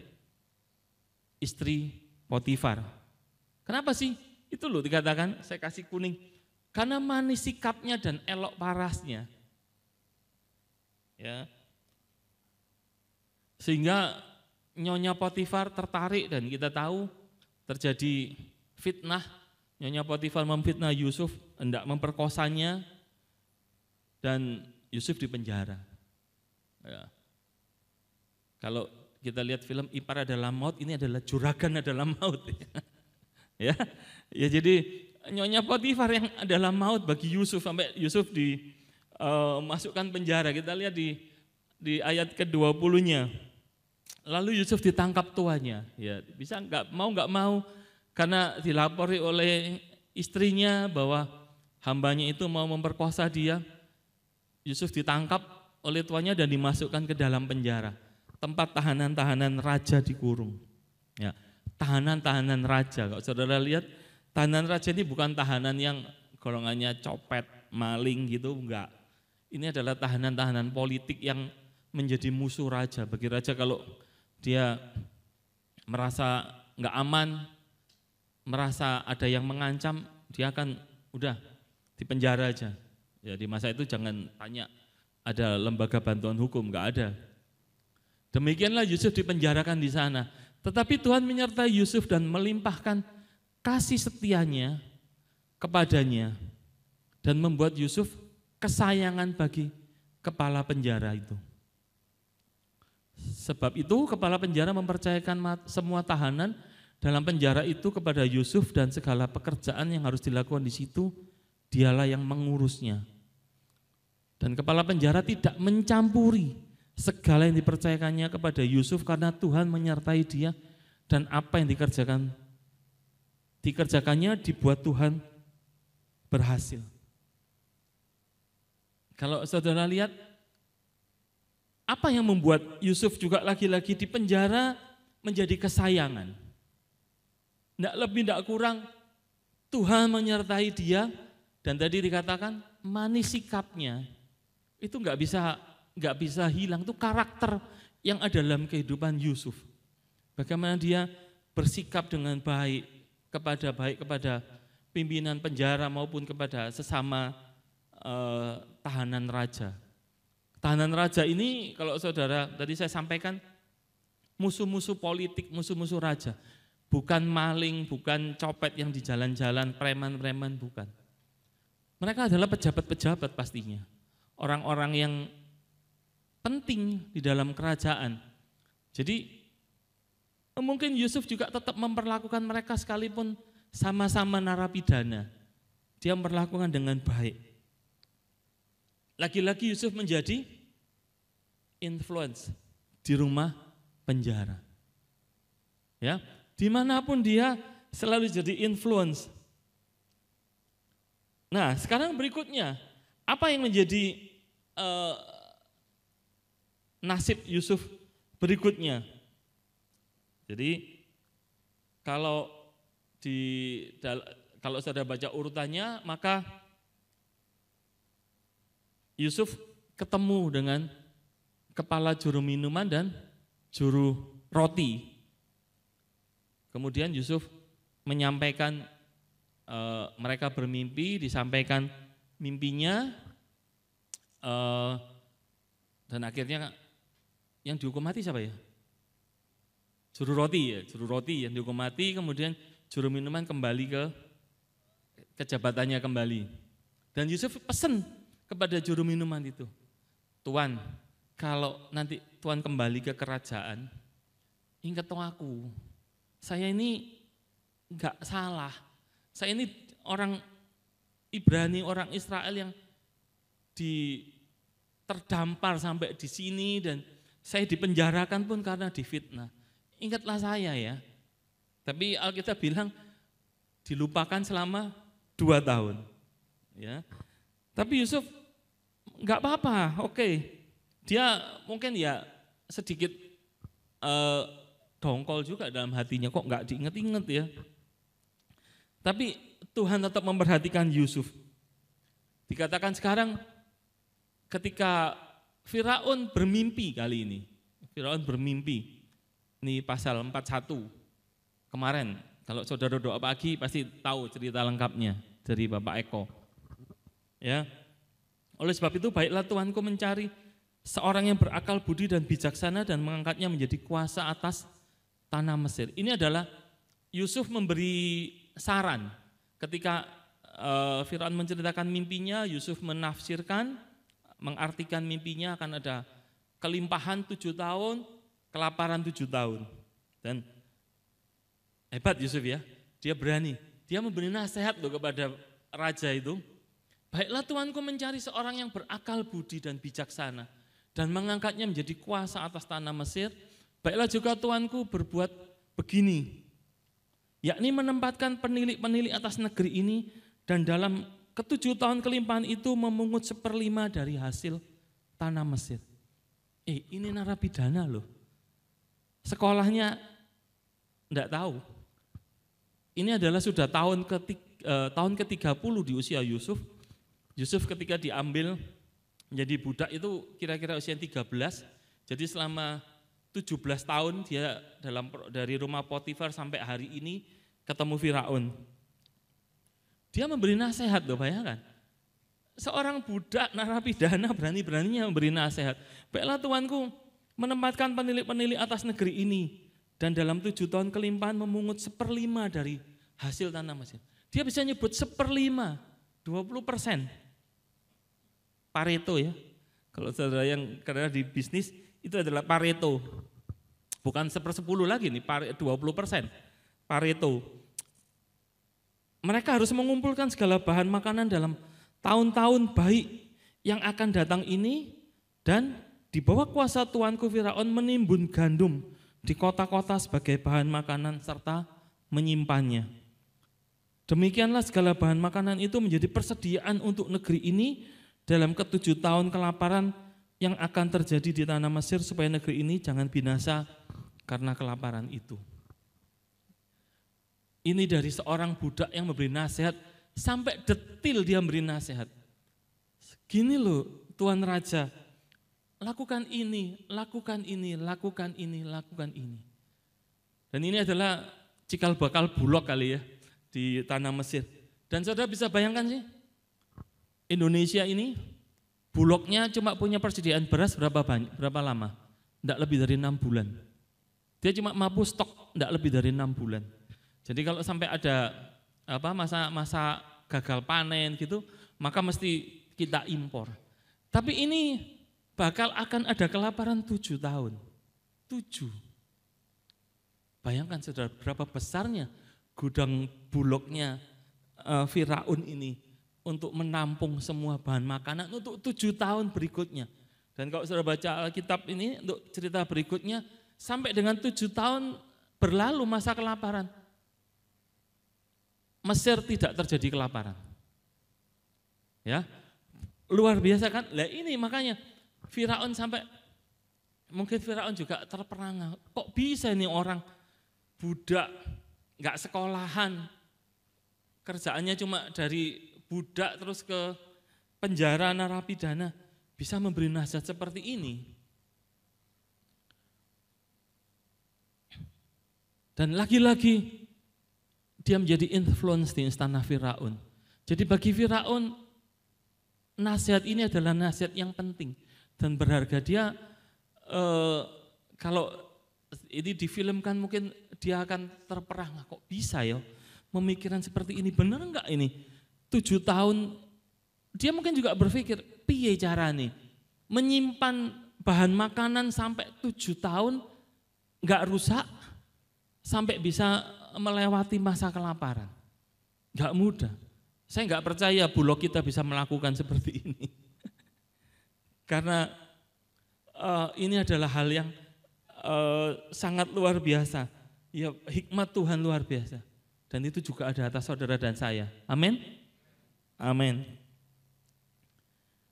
istri Potifar. Kenapa sih? Itu loh dikatakan, saya kasih kuning. Karena manis sikapnya dan elok parasnya. Ya. Sehingga Nyonya Potifar tertarik dan kita tahu terjadi fitnah. Nyonya Potifar memfitnah Yusuf, hendak memperkosanya dan Yusuf dipenjara. Ya. Kalau kita lihat film Ipar Adalah Maut, ini adalah Juragan Adalah Maut. Ya, jadi Nyonya Potifar yang adalah maut bagi Yusuf sampai Yusuf dimasukkan penjara. Kita lihat di ayat ke-20-nya. Lalu Yusuf ditangkap tuannya. Ya, bisa nggak mau karena dilapori oleh istrinya bahwa hambanya itu mau memperkosa dia. Yusuf ditangkap oleh tuannya dan dimasukkan ke dalam penjara. Tempat tahanan-tahanan raja dikurung. Ya, tahanan-tahanan raja. Kalau saudara lihat, tahanan raja ini bukan tahanan yang golongannya copet, maling gitu, enggak. Ini adalah tahanan-tahanan politik yang menjadi musuh raja. Bagi raja kalau dia merasa enggak aman, merasa ada yang mengancam, dia akan udah dipenjara aja. Ya, di masa itu jangan tanya ada lembaga bantuan hukum, enggak ada. Demikianlah Yusuf dipenjarakan di sana. Tetapi Tuhan menyertai Yusuf dan melimpahkan kasih setianya kepadanya dan membuat Yusuf kesayangan bagi kepala penjara itu. Sebab itu kepala penjara mempercayakan semua tahanan dalam penjara itu kepada Yusuf dan segala pekerjaan yang harus dilakukan di situ dialah yang mengurusnya. Dan kepala penjara tidak mencampuri segala yang dipercayakannya kepada Yusuf karena Tuhan menyertai dia dan apa yang dikerjakannya dibuat Tuhan berhasil. Kalau saudara lihat, apa yang membuat Yusuf juga lagi-lagi di penjara menjadi kesayangan? Tidak lebih, tidak kurang, Tuhan menyertai dia dan tadi dikatakan manis sikapnya. Itu nggak bisa hilang, itu karakter yang ada dalam kehidupan Yusuf. Bagaimana dia bersikap dengan baik kepada pimpinan penjara maupun kepada sesama tahanan raja. Tahanan raja ini kalau saudara tadi saya sampaikan musuh-musuh politik, musuh-musuh raja. Bukan maling, bukan copet yang di jalan-jalan, preman-preman, bukan. Mereka adalah pejabat-pejabat pastinya. Orang-orang yang penting di dalam kerajaan. Jadi mungkin Yusuf juga tetap memperlakukan mereka sekalipun sama-sama narapidana. Dia memperlakukan dengan baik. Lagi-lagi Yusuf menjadi influence di rumah penjara. Ya, dimanapun dia selalu jadi influence. Nah, sekarang berikutnya, apa yang menjadi nasib Yusuf berikutnya? Jadi kalau kalau saudara baca urutannya, maka Yusuf ketemu dengan kepala juru minuman dan juru roti. Kemudian Yusuf menyampaikan, mereka bermimpi, disampaikan mimpinya, dan akhirnya yang dihukum mati siapa ya? Juru roti yang dihukum mati, kemudian juru minuman kembali ke jabatannya kembali. Dan Yusuf pesan kepada juru minuman itu, Tuan, kalau nanti Tuan kembali ke kerajaan, ingat aku, saya ini enggak salah. Saya ini orang Ibrani, orang Israel yang terdampar sampai di sini dan saya dipenjarakan pun karena difitnah. Ingatlah saya ya. Tapi Alkitab bilang dilupakan selama 2 tahun. Ya. Tapi Yusuf enggak apa-apa, oke. Dia mungkin ya sedikit dongkol juga dalam hatinya, kok enggak diinget-inget ya. Tapi Tuhan tetap memperhatikan Yusuf. Dikatakan sekarang ketika Firaun bermimpi kali ini. Firaun bermimpi. Ini pasal 41 kemarin. Kalau saudara doa pagi pasti tahu cerita lengkapnya dari Bapak Eko. Ya. Oleh sebab itu baiklah Tuanku mencari seorang yang berakal budi dan bijaksana dan mengangkatnya menjadi kuasa atas tanah Mesir. Ini adalah Yusuf memberi saran ketika Firaun menceritakan mimpinya, Yusuf menafsirkan, mengartikan mimpinya akan ada kelimpahan 7 tahun, kelaparan 7 tahun. Dan hebat Yusuf ya, dia berani, dia memberi nasihat loh kepada raja itu. Baiklah Tuanku mencari seorang yang berakal budi dan bijaksana dan mengangkatnya menjadi kuasa atas tanah Mesir. Baiklah juga Tuanku berbuat begini, yakni menempatkan penilik-penilik atas negeri ini dan dalam ke-7 tahun kelimpahan itu memungut 1/5 dari hasil tanah Mesir. Ini narapidana loh. Sekolahnya enggak tahu. Ini adalah sudah tahun ke-30 di usia Yusuf. Yusuf ketika diambil menjadi budak itu kira-kira usia 13. Jadi selama 17 tahun dia dari rumah Potifar sampai hari ini ketemu Firaun. Dia memberi nasihat loh, bayangkan. Seorang budak narapidana berani-beraninya memberi nasihat. Baiklah Tuanku menempatkan penilik-penilik atas negeri ini dan dalam 7 tahun kelimpahan memungut 1/5 dari hasil tanah Mesir. Dia bisa nyebut 1/5, 20%. Pareto ya. Kalau saudara yang kerja di bisnis itu adalah Pareto. Bukan 1/10 lagi nih, 20%. Pareto. Mereka harus mengumpulkan segala bahan makanan dalam tahun-tahun baik yang akan datang ini dan di bawah kuasa Tuanku Firaun menimbun gandum di kota-kota sebagai bahan makanan serta menyimpannya. Demikianlah segala bahan makanan itu menjadi persediaan untuk negeri ini dalam ke-7 tahun kelaparan yang akan terjadi di tanah Mesir supaya negeri ini jangan binasa karena kelaparan itu. Ini dari seorang budak yang memberi nasihat, sampai detil dia memberi nasihat. Gini loh Tuan Raja, lakukan ini, lakukan ini, lakukan ini, lakukan ini. Dan ini adalah cikal bakal bulog kali ya di tanah Mesir. Dan saudara bisa bayangkan sih, Indonesia ini bulognya cuma punya persediaan beras berapa lama? Tidak lebih dari 6 bulan. Dia cuma mampu stok tidak lebih dari 6 bulan. Jadi kalau sampai ada masa gagal panen gitu, maka mesti kita impor. Tapi ini bakal akan ada kelaparan 7 tahun. 7. Bayangkan saudara berapa besarnya gudang bulognya Firaun ini untuk menampung semua bahan makanan untuk 7 tahun berikutnya. Dan kalau saudara baca Alkitab ini untuk cerita berikutnya, sampai dengan 7 tahun berlalu masa kelaparan, Mesir tidak terjadi kelaparan. Ya. Luar biasa kan? Lah ini makanya Firaun sampai mungkin Firaun juga terperangah. Kok bisa ini orang budak, enggak sekolahan, kerjaannya cuma dari budak terus ke penjara narapidana, bisa memberi nasihat seperti ini. Dan lagi-lagi dia menjadi influence di istana Firaun. Jadi bagi Firaun, nasihat ini adalah nasihat yang penting dan berharga. Dia kalau ini difilmkan mungkin dia akan terperangah, kok bisa ya memikirkan seperti ini, benar enggak ini? 7 tahun, dia mungkin juga berpikir, piye cara nih menyimpan bahan makanan sampai 7 tahun enggak rusak, sampai bisa melewati masa kelaparan. Enggak mudah. Saya enggak percaya Bulog kita bisa melakukan seperti ini. Karena ini adalah hal yang sangat luar biasa. Ya, hikmat Tuhan luar biasa. Dan itu juga ada atas saudara dan saya. Amin. Amin.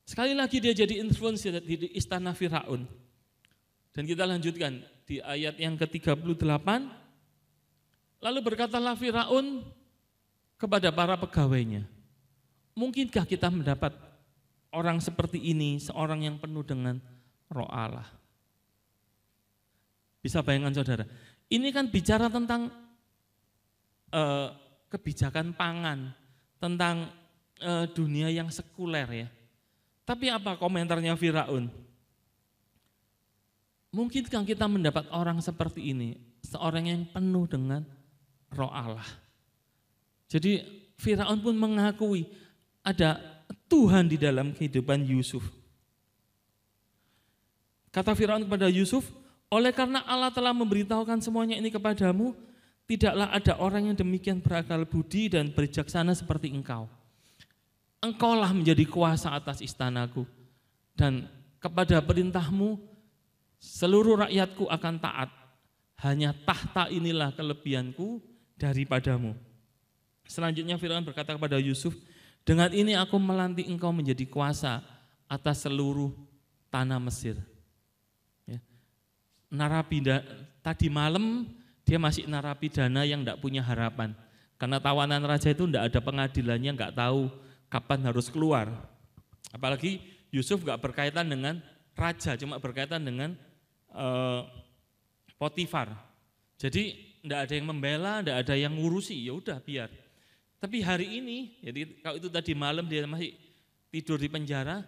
Sekali lagi dia jadi influence di istana Firaun. Dan kita lanjutkan di ayat yang ke-38. Lalu berkatalah Firaun kepada para pegawainya, mungkinkah kita mendapat orang seperti ini, seorang yang penuh dengan Roh Allah? Bisa bayangkan saudara, ini kan bicara tentang kebijakan pangan, tentang dunia yang sekuler ya. Tapi apa komentarnya Firaun? Mungkinkah kita mendapat orang seperti ini, seorang yang penuh dengan Roh Allah? Jadi Firaun pun mengakui ada Tuhan di dalam kehidupan Yusuf. Kata Firaun kepada Yusuf, oleh karena Allah telah memberitahukan semuanya ini kepadamu, tidaklah ada orang yang demikian berakal budi dan bijaksana seperti engkau. Engkaulah menjadi kuasa atas istanaku, dan kepada perintahmu seluruh rakyatku akan taat. Hanya tahta inilah kelebihanku daripadamu. Selanjutnya Firaun berkata kepada Yusuf, dengan ini aku melantik engkau menjadi kuasa atas seluruh tanah Mesir. Ya. Tadi malam dia masih narapidana yang tidak punya harapan. Karena tawanan raja itu tidak ada pengadilannya, nggak tahu kapan harus keluar. Apalagi Yusuf nggak berkaitan dengan raja, cuma berkaitan dengan Potifar. Jadi tidak ada yang membela, tidak ada yang ngurusi, ya udah biar. Tapi hari ini, jadi kalau itu tadi malam dia masih tidur di penjara,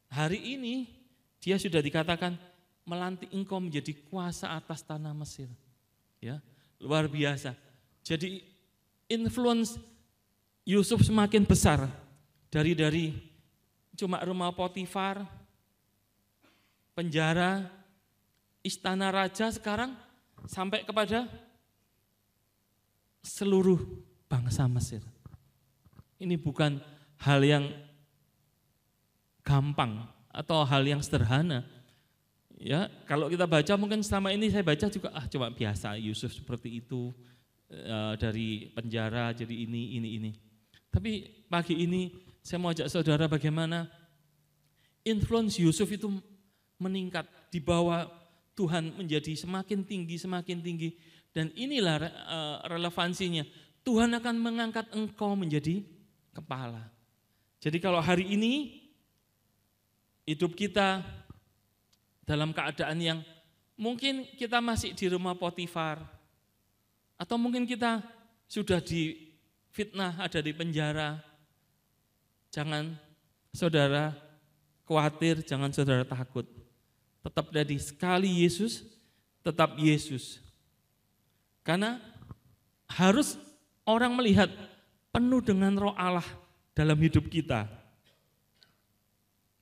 hari ini dia sudah dikatakan melantik engkau menjadi kuasa atas tanah Mesir. Ya, luar biasa. Jadi influence Yusuf semakin besar dari cuma rumah Potifar, penjara, istana raja, sekarang sampai kepada seluruh bangsa Mesir. Ini bukan hal yang gampang atau hal yang sederhana. Ya, kalau kita baca mungkin selama ini saya baca juga cuma biasa Yusuf seperti itu, dari penjara jadi ini. Tapi pagi ini saya mau ajak saudara bagaimana influence Yusuf itu meningkat, dibawa Tuhan menjadi semakin tinggi, dan inilah relevansinya. Tuhan akan mengangkat engkau menjadi kepala. Jadi kalau hari ini hidup kita dalam keadaan yang mungkin kita masih di rumah Potifar, atau mungkin kita sudah difitnah, ada di penjara, jangan saudara khawatir, jangan saudara takut. Tetap dari sekali Yesus, tetap Yesus. Karena harus orang melihat penuh dengan Roh Allah dalam hidup kita.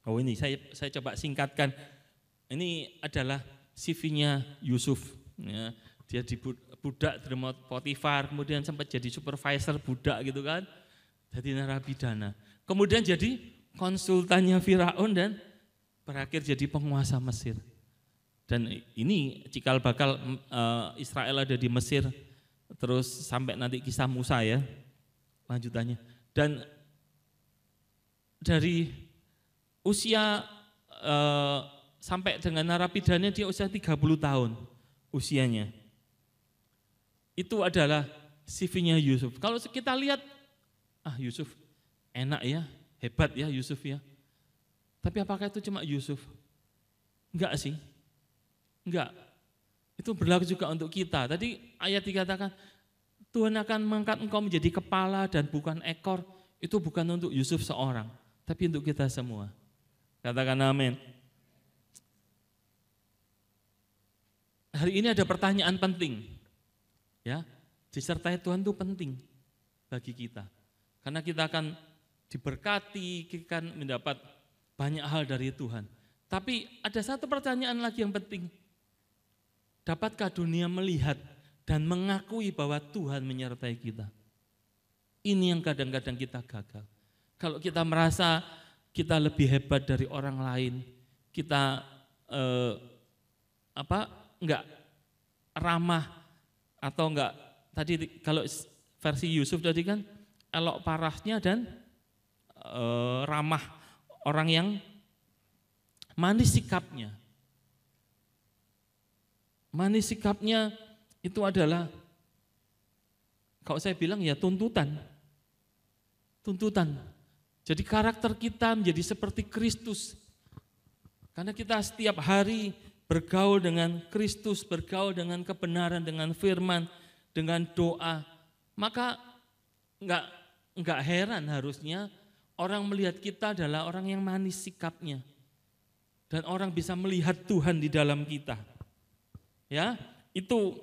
Oh ini saya coba singkatkan. Ini adalah CV-nya Yusuf. Ya, dia budak di rumah Potifar, kemudian sempat jadi supervisor budak gitu kan, jadi narapidana. Kemudian jadi konsultannya Firaun dan berakhir jadi penguasa Mesir. Dan ini cikal bakal Israel ada di Mesir, terus sampai nanti kisah Musa ya, lanjutannya. Dan dari usia sampai dengan narapidana dia usia 30 tahun usianya. Itu adalah CV-nya Yusuf. Kalau kita lihat, Yusuf enak ya, hebat ya Yusuf ya. Tapi apakah itu cuma Yusuf? Enggak sih, enggak. Itu berlaku juga untuk kita. Tadi ayat dikatakan, Tuhan akan mengangkat engkau menjadi kepala dan bukan ekor. Itu bukan untuk Yusuf seorang, tapi untuk kita semua. Katakan amin. Hari ini ada pertanyaan penting. Ya, disertai Tuhan itu penting bagi kita. Karena kita akan diberkati, kita akan mendapat banyak hal dari Tuhan. Tapi ada satu pertanyaan lagi yang penting. Dapatkah dunia melihat dan mengakui bahwa Tuhan menyertai kita? Ini yang kadang-kadang kita gagal. Kalau kita merasa kita lebih hebat dari orang lain, kita enggak ramah atau enggak, tadi kalau versi Yusuf tadi kan elok parasnya dan ramah, orang yang manis sikapnya. Manis sikapnya itu adalah, kalau saya bilang ya tuntutan. Tuntutan. Jadi karakter kita menjadi seperti Kristus. Karena kita setiap hari bergaul dengan Kristus, bergaul dengan kebenaran, dengan firman, dengan doa. Maka enggak heran harusnya orang melihat kita adalah orang yang manis sikapnya. Dan orang bisa melihat Tuhan di dalam kita. Ya, itu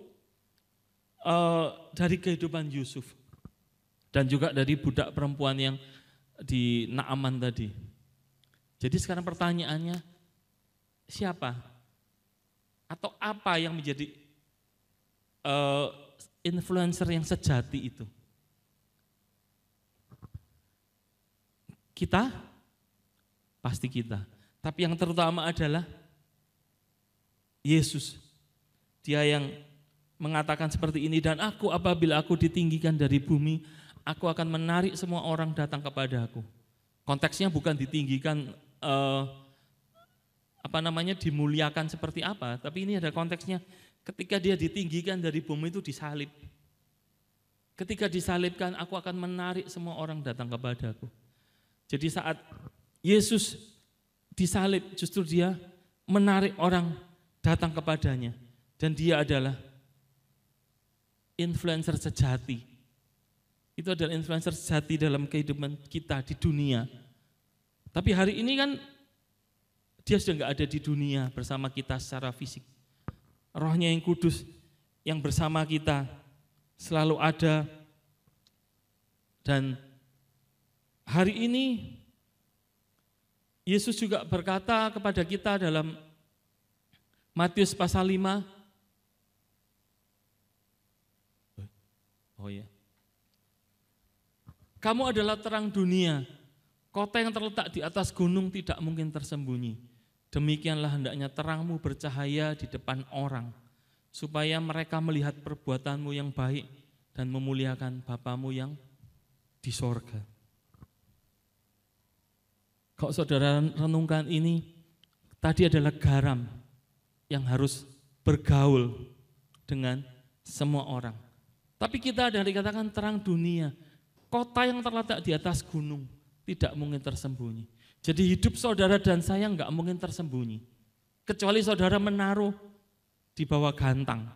dari kehidupan Yusuf. Dan juga dari budak perempuan yang di Naaman tadi. Jadi sekarang pertanyaannya, siapa? Atau apa yang menjadi influencer yang sejati itu? Kita? Pasti kita. Tapi yang terutama adalah Yesus. Dia yang mengatakan seperti ini, dan aku apabila aku ditinggikan dari bumi, aku akan menarik semua orang datang kepada aku. Konteksnya bukan ditinggikan, dimuliakan seperti apa, tapi ini ada konteksnya ketika dia ditinggikan dari bumi itu disalib. Ketika disalibkan, aku akan menarik semua orang datang kepada aku. Jadi saat Yesus disalib, justru dia menarik orang datang kepadanya. Dan dia adalah influencer sejati. Itu adalah influencer sejati dalam kehidupan kita di dunia. Tapi hari ini kan dia sudah enggak ada di dunia bersama kita secara fisik. Rohnya yang kudus yang bersama kita selalu ada. Dan hari ini Yesus juga berkata kepada kita dalam Matius pasal 5. Kamu adalah terang dunia. Kota yang terletak di atas gunung tidak mungkin tersembunyi. Demikianlah hendaknya terangmu bercahaya di depan orang, supaya mereka melihat perbuatanmu yang baik dan memuliakan Bapamu yang di sorga. Kalau saudara renungkan ini, tadi adalah garam yang harus bergaul dengan semua orang. Tapi kita ada dikatakan terang dunia, kota yang terletak di atas gunung, tidak mungkin tersembunyi. Jadi hidup saudara dan saya enggak mungkin tersembunyi, kecuali saudara menaruh di bawah gantang.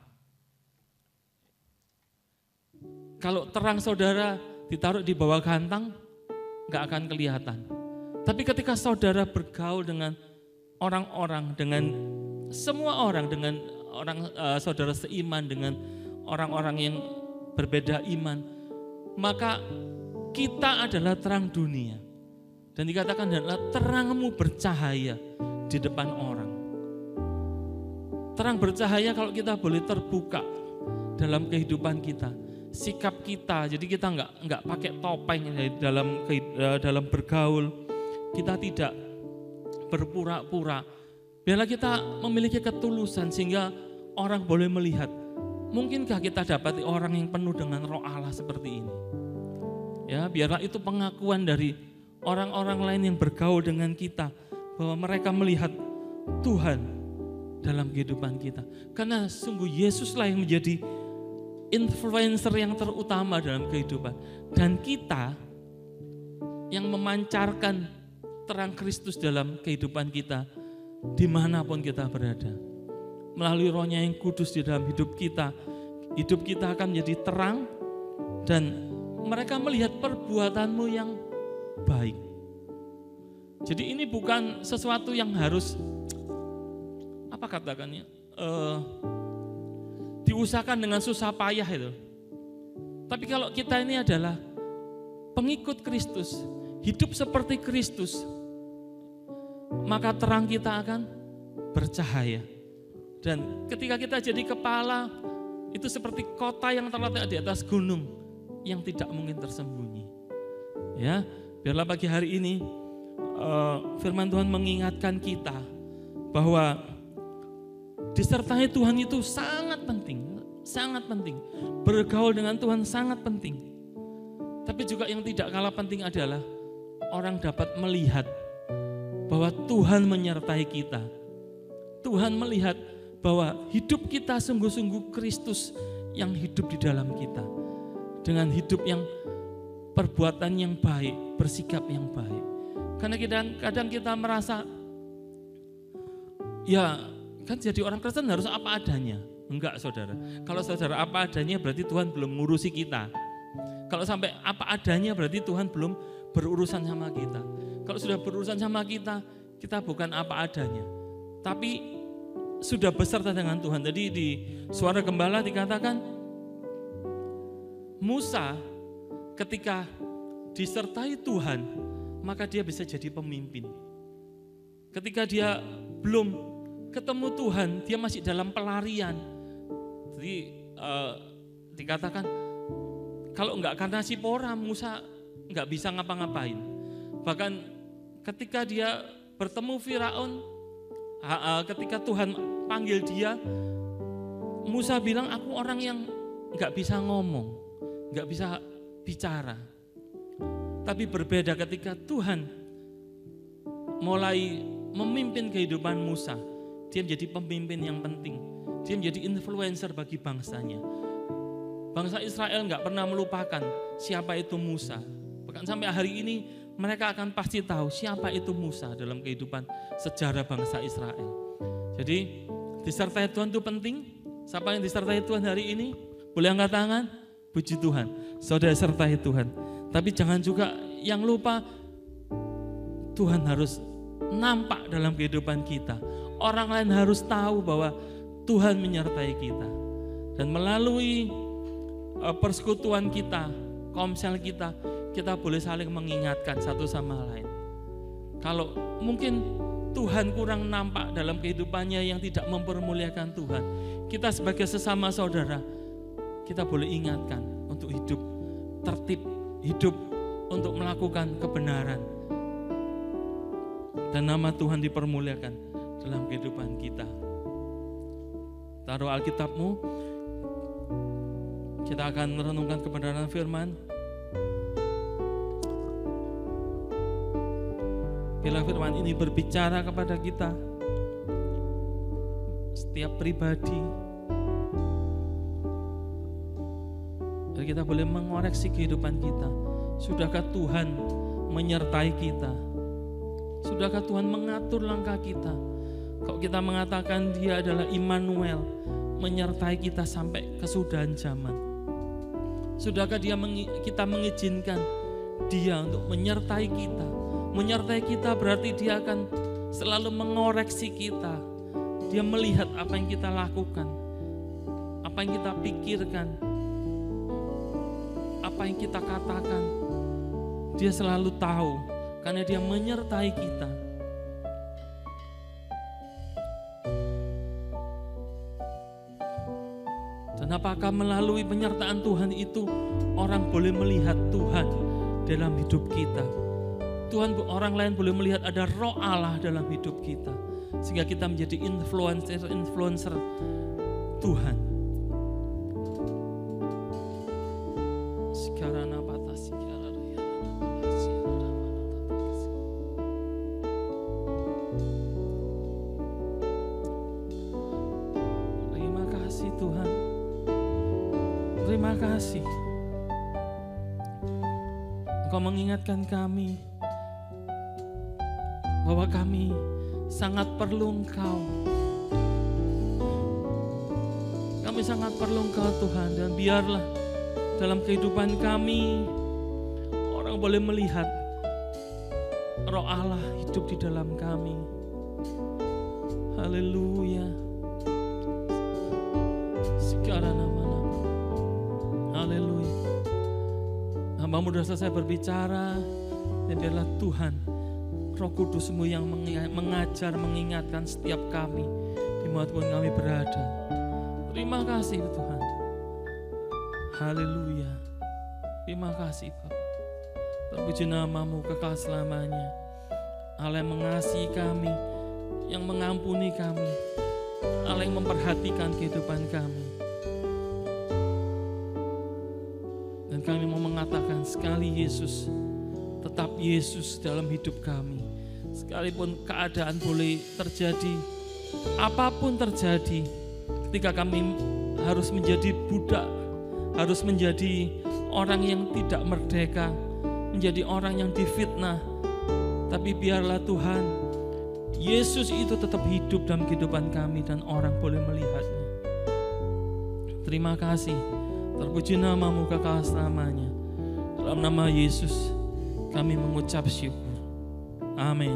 Kalau terang saudara ditaruh di bawah gantang, enggak akan kelihatan. Tapi ketika saudara bergaul dengan orang-orang, dengan semua orang, dengan orang saudara seiman, dengan orang-orang yang berbeda iman, maka kita adalah terang dunia. Dan dikatakan adalah terangmu bercahaya di depan orang. Terang bercahaya kalau kita boleh terbuka dalam kehidupan kita, sikap kita. Jadi kita enggak pakai topeng dalam bergaul. Kita tidak berpura-pura. Biarlah kita memiliki ketulusan sehingga orang boleh melihat. Mungkinkah kita dapati orang yang penuh dengan Roh Allah seperti ini? Ya, biarlah itu pengakuan dari orang-orang lain yang bergaul dengan kita, bahwa mereka melihat Tuhan dalam kehidupan kita. Karena sungguh Yesuslah yang menjadi influencer yang terutama dalam kehidupan. Dan kita yang memancarkan terang Kristus dalam kehidupan kita dimanapun kita berada. Melalui Roh-Nya yang kudus di dalam hidup kita akan menjadi terang dan mereka melihat perbuatanmu yang baik. Jadi ini bukan sesuatu yang harus diusahakan dengan susah payah itu. Tapi kalau kita ini adalah pengikut Kristus, hidup seperti Kristus, maka terang kita akan bercahaya. Dan ketika kita jadi kepala, itu seperti kota yang terletak di atas gunung yang tidak mungkin tersembunyi. Ya, biarlah pagi hari ini firman Tuhan mengingatkan kita bahwa disertai Tuhan itu sangat penting, sangat penting. Bergaul dengan Tuhan sangat penting. Tapi juga yang tidak kalah penting adalah orang dapat melihat bahwa Tuhan menyertai kita. Tuhan melihat bahwa hidup kita sungguh-sungguh Kristus yang hidup di dalam kita. Dengan hidup yang perbuatan yang baik, bersikap yang baik. Karena kadang kita merasa, ya kan jadi orang Kristen harus apa adanya. Enggak saudara, kalau saudara apa adanya berarti Tuhan belum ngurusi kita. Kalau sampai apa adanya berarti Tuhan belum berurusan sama kita. Kalau sudah berurusan sama kita, kita bukan apa adanya. Tapi sudah beserta dengan Tuhan. Jadi di Suara Gembala dikatakan Musa ketika disertai Tuhan, maka dia bisa jadi pemimpin. Ketika dia belum ketemu Tuhan, dia masih dalam pelarian. Jadi dikatakan kalau enggak karena Sipora, Musa enggak bisa ngapa-ngapain. Bahkan ketika dia bertemu Firaun, ketika Tuhan panggil dia, Musa bilang, aku orang yang enggak bisa ngomong, enggak bisa bicara. Tapi berbeda ketika Tuhan mulai memimpin kehidupan Musa, dia menjadi pemimpin yang penting. Dia menjadi influencer bagi bangsanya. Bangsa Israel enggak pernah melupakan siapa itu Musa. Bahkan sampai hari ini mereka akan pasti tahu siapa itu Musa dalam kehidupan sejarah bangsa Israel. Jadi disertai Tuhan itu penting. Siapa yang disertai Tuhan hari ini? Boleh angkat tangan? Puji Tuhan, saudara sertai Tuhan. Tapi jangan juga yang lupa, Tuhan harus nampak dalam kehidupan kita. Orang lain harus tahu bahwa Tuhan menyertai kita. Dan melalui persekutuan kita, komsel kita boleh saling mengingatkan satu sama lain. Kalau mungkin Tuhan kurang nampak dalam kehidupannya yang tidak mempermuliakan Tuhan, kita sebagai sesama saudara, kita boleh ingatkan untuk hidup tertib, hidup untuk melakukan kebenaran. Dan nama Tuhan dipermuliakan dalam kehidupan kita. Taruh Alkitabmu, kita akan merenungkan kebenaran firman. Bila firman ini berbicara kepada kita, setiap pribadi, dan kita boleh mengoreksi kehidupan kita. Sudahkah Tuhan menyertai kita? Sudahkah Tuhan mengatur langkah kita? Kalau kita mengatakan Dia adalah Immanuel, menyertai kita sampai kesudahan zaman. Sudahkah kita mengizinkan Dia untuk menyertai kita? Menyertai kita berarti Dia akan selalu mengoreksi kita. Dia melihat apa yang kita lakukan, apa yang kita pikirkan, apa yang kita katakan. Dia selalu tahu karena Dia menyertai kita. Dan apakah melalui penyertaan Tuhan itu orang boleh melihat Tuhan dalam hidup kita? Orang lain boleh melihat ada Roh Allah dalam hidup kita, sehingga kita menjadi influencer Tuhan. terima kasih. Engkau mengingatkan kami bahwa kami sangat perlu Engkau. Kami sangat perlu Engkau Tuhan, dan biarlah dalam kehidupan kami orang boleh melihat Roh Allah hidup di dalam kami. Haleluya. Sekarang nama-nama. Haleluya. Hamba-Mu sudah selesai berbicara, dan adalah Tuhan Roh Kudus-Mu yang mengajar, mengingatkan setiap kami dimanapun kami berada. Terima kasih Tuhan. Haleluya. Terima kasih Bapak. Terpuji nama-Mu kekal selamanya. Allah yang mengasihi kami, yang mengampuni kami, Allah yang memperhatikan kehidupan kami. Dan kami mau mengatakan sekali Yesus, tetap Yesus dalam hidup kami. Sekalipun keadaan boleh terjadi, apapun terjadi, ketika kami harus menjadi budak, harus menjadi orang yang tidak merdeka, menjadi orang yang difitnah, tapi biarlah Tuhan, Yesus itu tetap hidup dalam kehidupan kami dan orang boleh melihatnya. Terima kasih, terpuji nama-Mu kekal selamanya. Dalam nama Yesus kami mengucap syukur. Amin.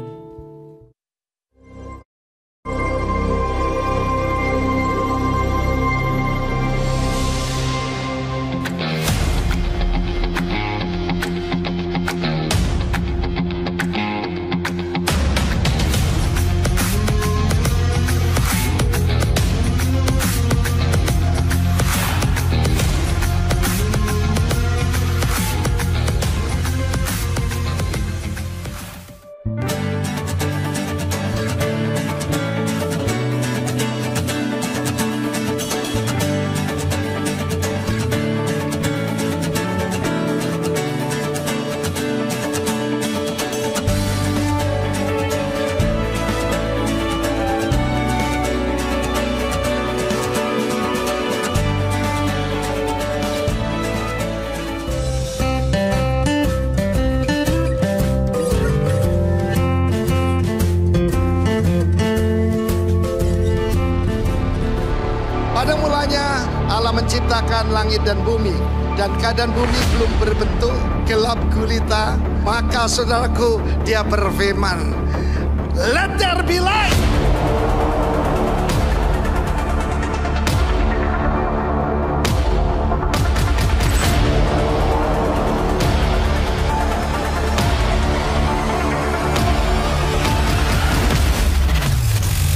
Pada mulanya Allah menciptakan langit dan bumi, dan keadaan bumi belum berbentuk, gelap gulita. Maka saudaraku, Dia berfirman, "Let there be light."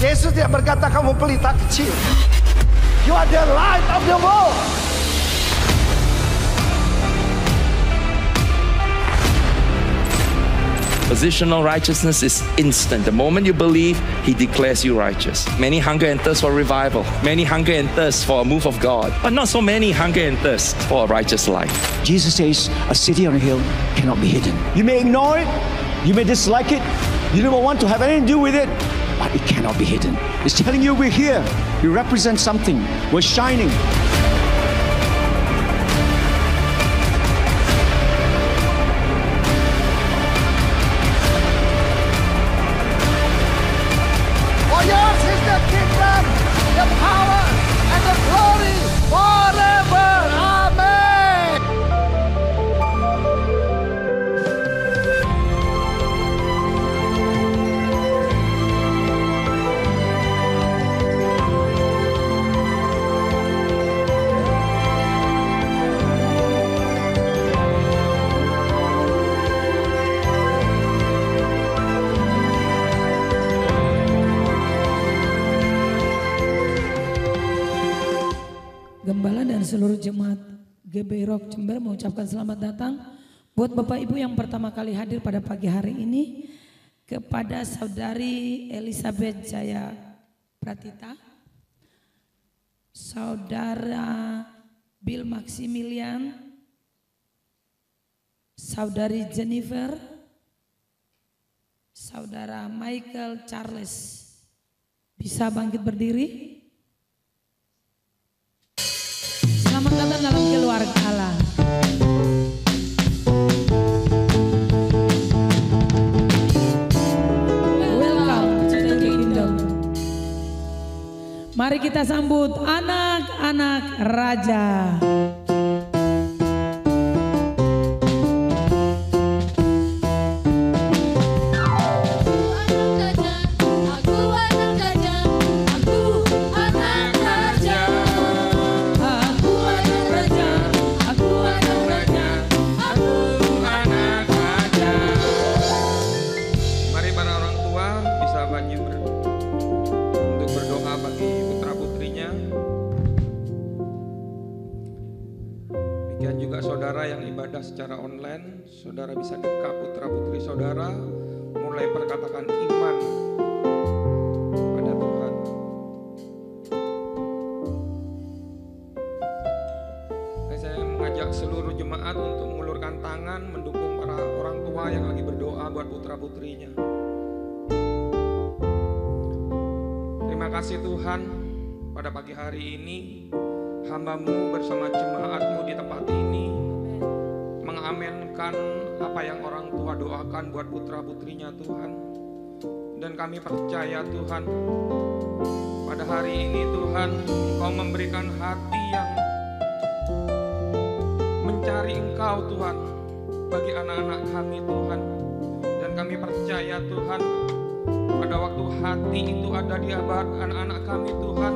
Yesus tidak berkata kamu pelita kecil. You are the light of the world. Positional righteousness is instant. The moment you believe, He declares you righteous. Many hunger and thirst for revival. Many hunger and thirst for a move of God. But not so many hunger and thirst for a righteous life. Jesus says, a city on a hill cannot be hidden. You may ignore it, you may dislike it, you never want to have anything to do with it, but it cannot be hidden. It's telling you we're here. We represent something. We're shining. For yours is the kingdom, the power, and the glory forever. Amen. Gembala dan seluruh jemaat GBI Rock Jember mengucapkan selamat datang buat Bapak Ibu yang pertama kali hadir pada pagi hari ini, kepada Saudari Elizabeth Jaya Pratita, Saudara Bill Maximilian, Saudari Jennifer, Saudara Michael Charles. Bisa bangkit berdiri? Selamat datang dalam keluarga. Mari kita sambut anak-anak raja. Saudara yang ibadah secara online, saudara bisa dekat putra putri saudara, mulai perkatakan iman pada Tuhan. Saya mengajak seluruh jemaat untuk mengulurkan tangan mendukung para orang tua yang lagi berdoa buat putra putrinya. Terima kasih Tuhan, pada pagi hari ini hamba-Mu bersama jemaat-Mu di tempat ini mengamenkan apa yang orang tua doakan buat putra-putrinya Tuhan. Dan kami percaya Tuhan, pada hari ini Tuhan, Engkau memberikan hati yang mencari Engkau Tuhan bagi anak-anak kami Tuhan. Dan kami percaya Tuhan, pada waktu hati itu ada di abad anak-anak kami Tuhan,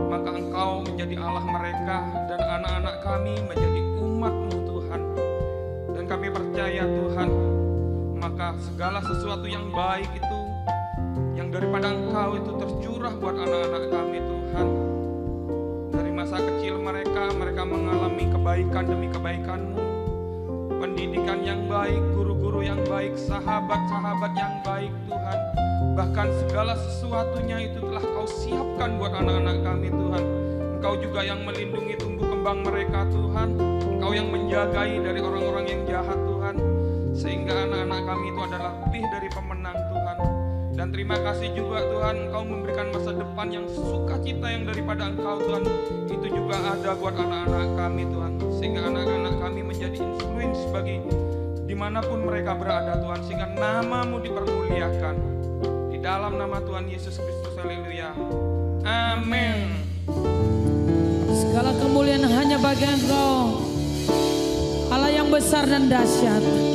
maka Engkau menjadi Allah mereka dan anak-anak kami menjadi umat-Mu Tuhan. Dan kami percaya Tuhan, maka segala sesuatu yang baik itu, yang daripada Engkau itu tercurah buat anak-anak kami Tuhan. Dari masa kecil mereka mengalami kebaikan demi kebaikan-Mu, pendidikan yang baik, guru-guru yang baik, sahabat-sahabat yang baik Tuhan. Bahkan segala sesuatunya itu telah Kau siapkan buat anak-anak kami Tuhan. Engkau juga yang melindungi tumbuh kembang mereka Tuhan. Engkau yang menjagai dari orang-orang yang jahat Tuhan. Sehingga anak-anak kami itu adalah lebih dari pemenang Tuhan. Dan terima kasih juga Tuhan, Engkau memberikan masa depan yang sukacita yang daripada Engkau Tuhan. Itu juga ada buat anak-anak kami Tuhan. Sehingga anak-anak kami menjadi influence bagi dimanapun mereka berada Tuhan. Sehingga nama-Mu dipermuliakan. Di dalam nama Tuhan Yesus Kristus, haleluya. Amin. Segala kemuliaan hanya bagi Engkau, Allah yang besar dan dahsyat.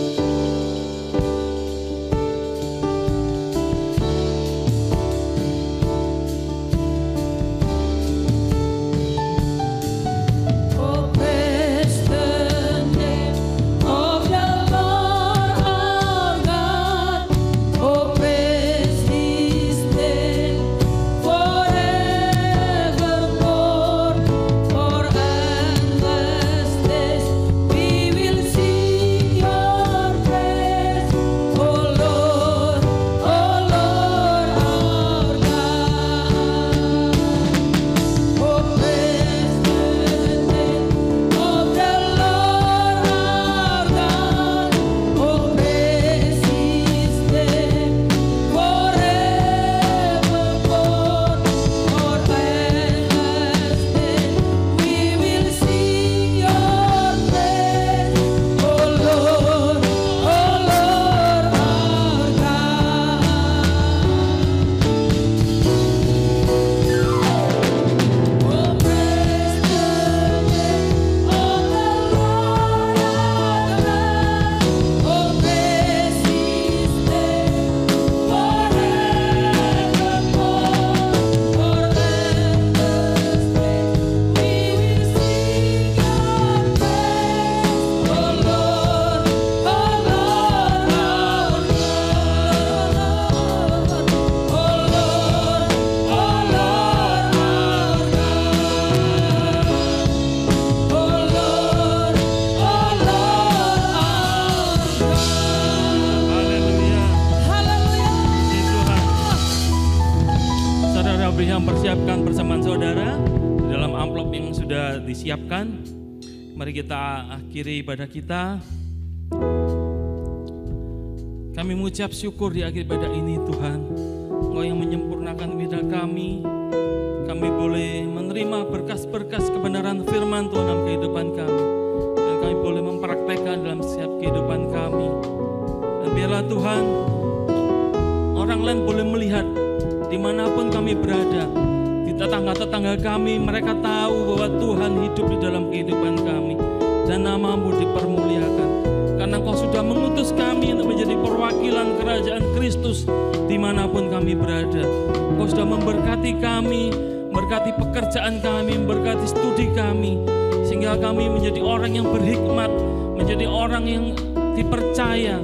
Persiapkan persamaan saudara dalam amplop yang sudah disiapkan. Mari kita akhiri ibadah kita. Kami mengucap syukur di akhir ibadah ini Tuhan. Engkau yang menyempurnakan ibadah kami. Kami boleh menerima berkas-berkas kebenaran firman Tuhan dalam kehidupan kami. Dan kami boleh mempraktekkan dalam setiap kehidupan kami. Dan biarlah Tuhan, orang lain boleh melihat dimanapun kami berada, di tetangga-tetangga kami, mereka tahu bahwa Tuhan hidup di dalam kehidupan kami. Dan nama-Mu dipermuliakan. Karena Engkau sudah mengutus kami untuk menjadi perwakilan kerajaan Kristus dimanapun kami berada. Engkau sudah memberkati kami, memberkati pekerjaan kami, memberkati studi kami. Sehingga kami menjadi orang yang berhikmat, menjadi orang yang dipercaya.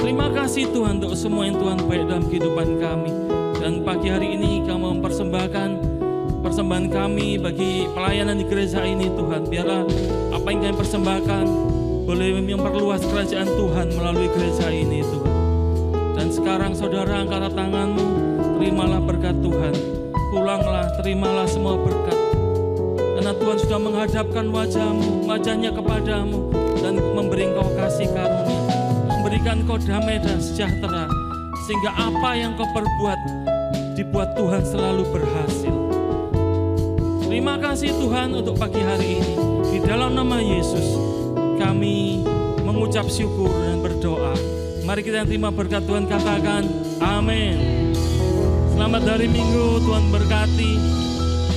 Terima kasih Tuhan untuk semua yang Tuhan baik dalam kehidupan kami. Dan pagi hari ini kami mempersembahkan persembahan kami bagi pelayanan di gereja ini Tuhan. Biarlah apa yang kami persembahkan boleh memperluas kerajaan Tuhan melalui gereja ini Tuhan. Dan sekarang saudara angkat tanganmu, terimalah berkat Tuhan. Pulanglah, terimalah semua berkat. Karena Tuhan sudah menghadapkan wajahnya kepadamu dan memberi engkau kasih karunia, memberikan engkau damai dan sejahtera. Sehingga apa yang kau perbuat dibuat Tuhan selalu berhasil. Terima kasih Tuhan untuk pagi hari ini. Di dalam nama Yesus kami mengucap syukur dan berdoa. Mari kita yang terima berkat Tuhan katakan amin. Selamat hari Minggu, Tuhan berkati.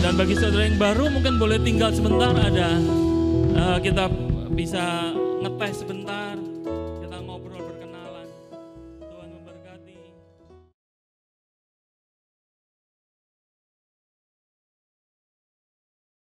Dan bagi saudara yang baru mungkin boleh tinggal sebentar, ada kita bisa ngetes sebentar, kita ngobrol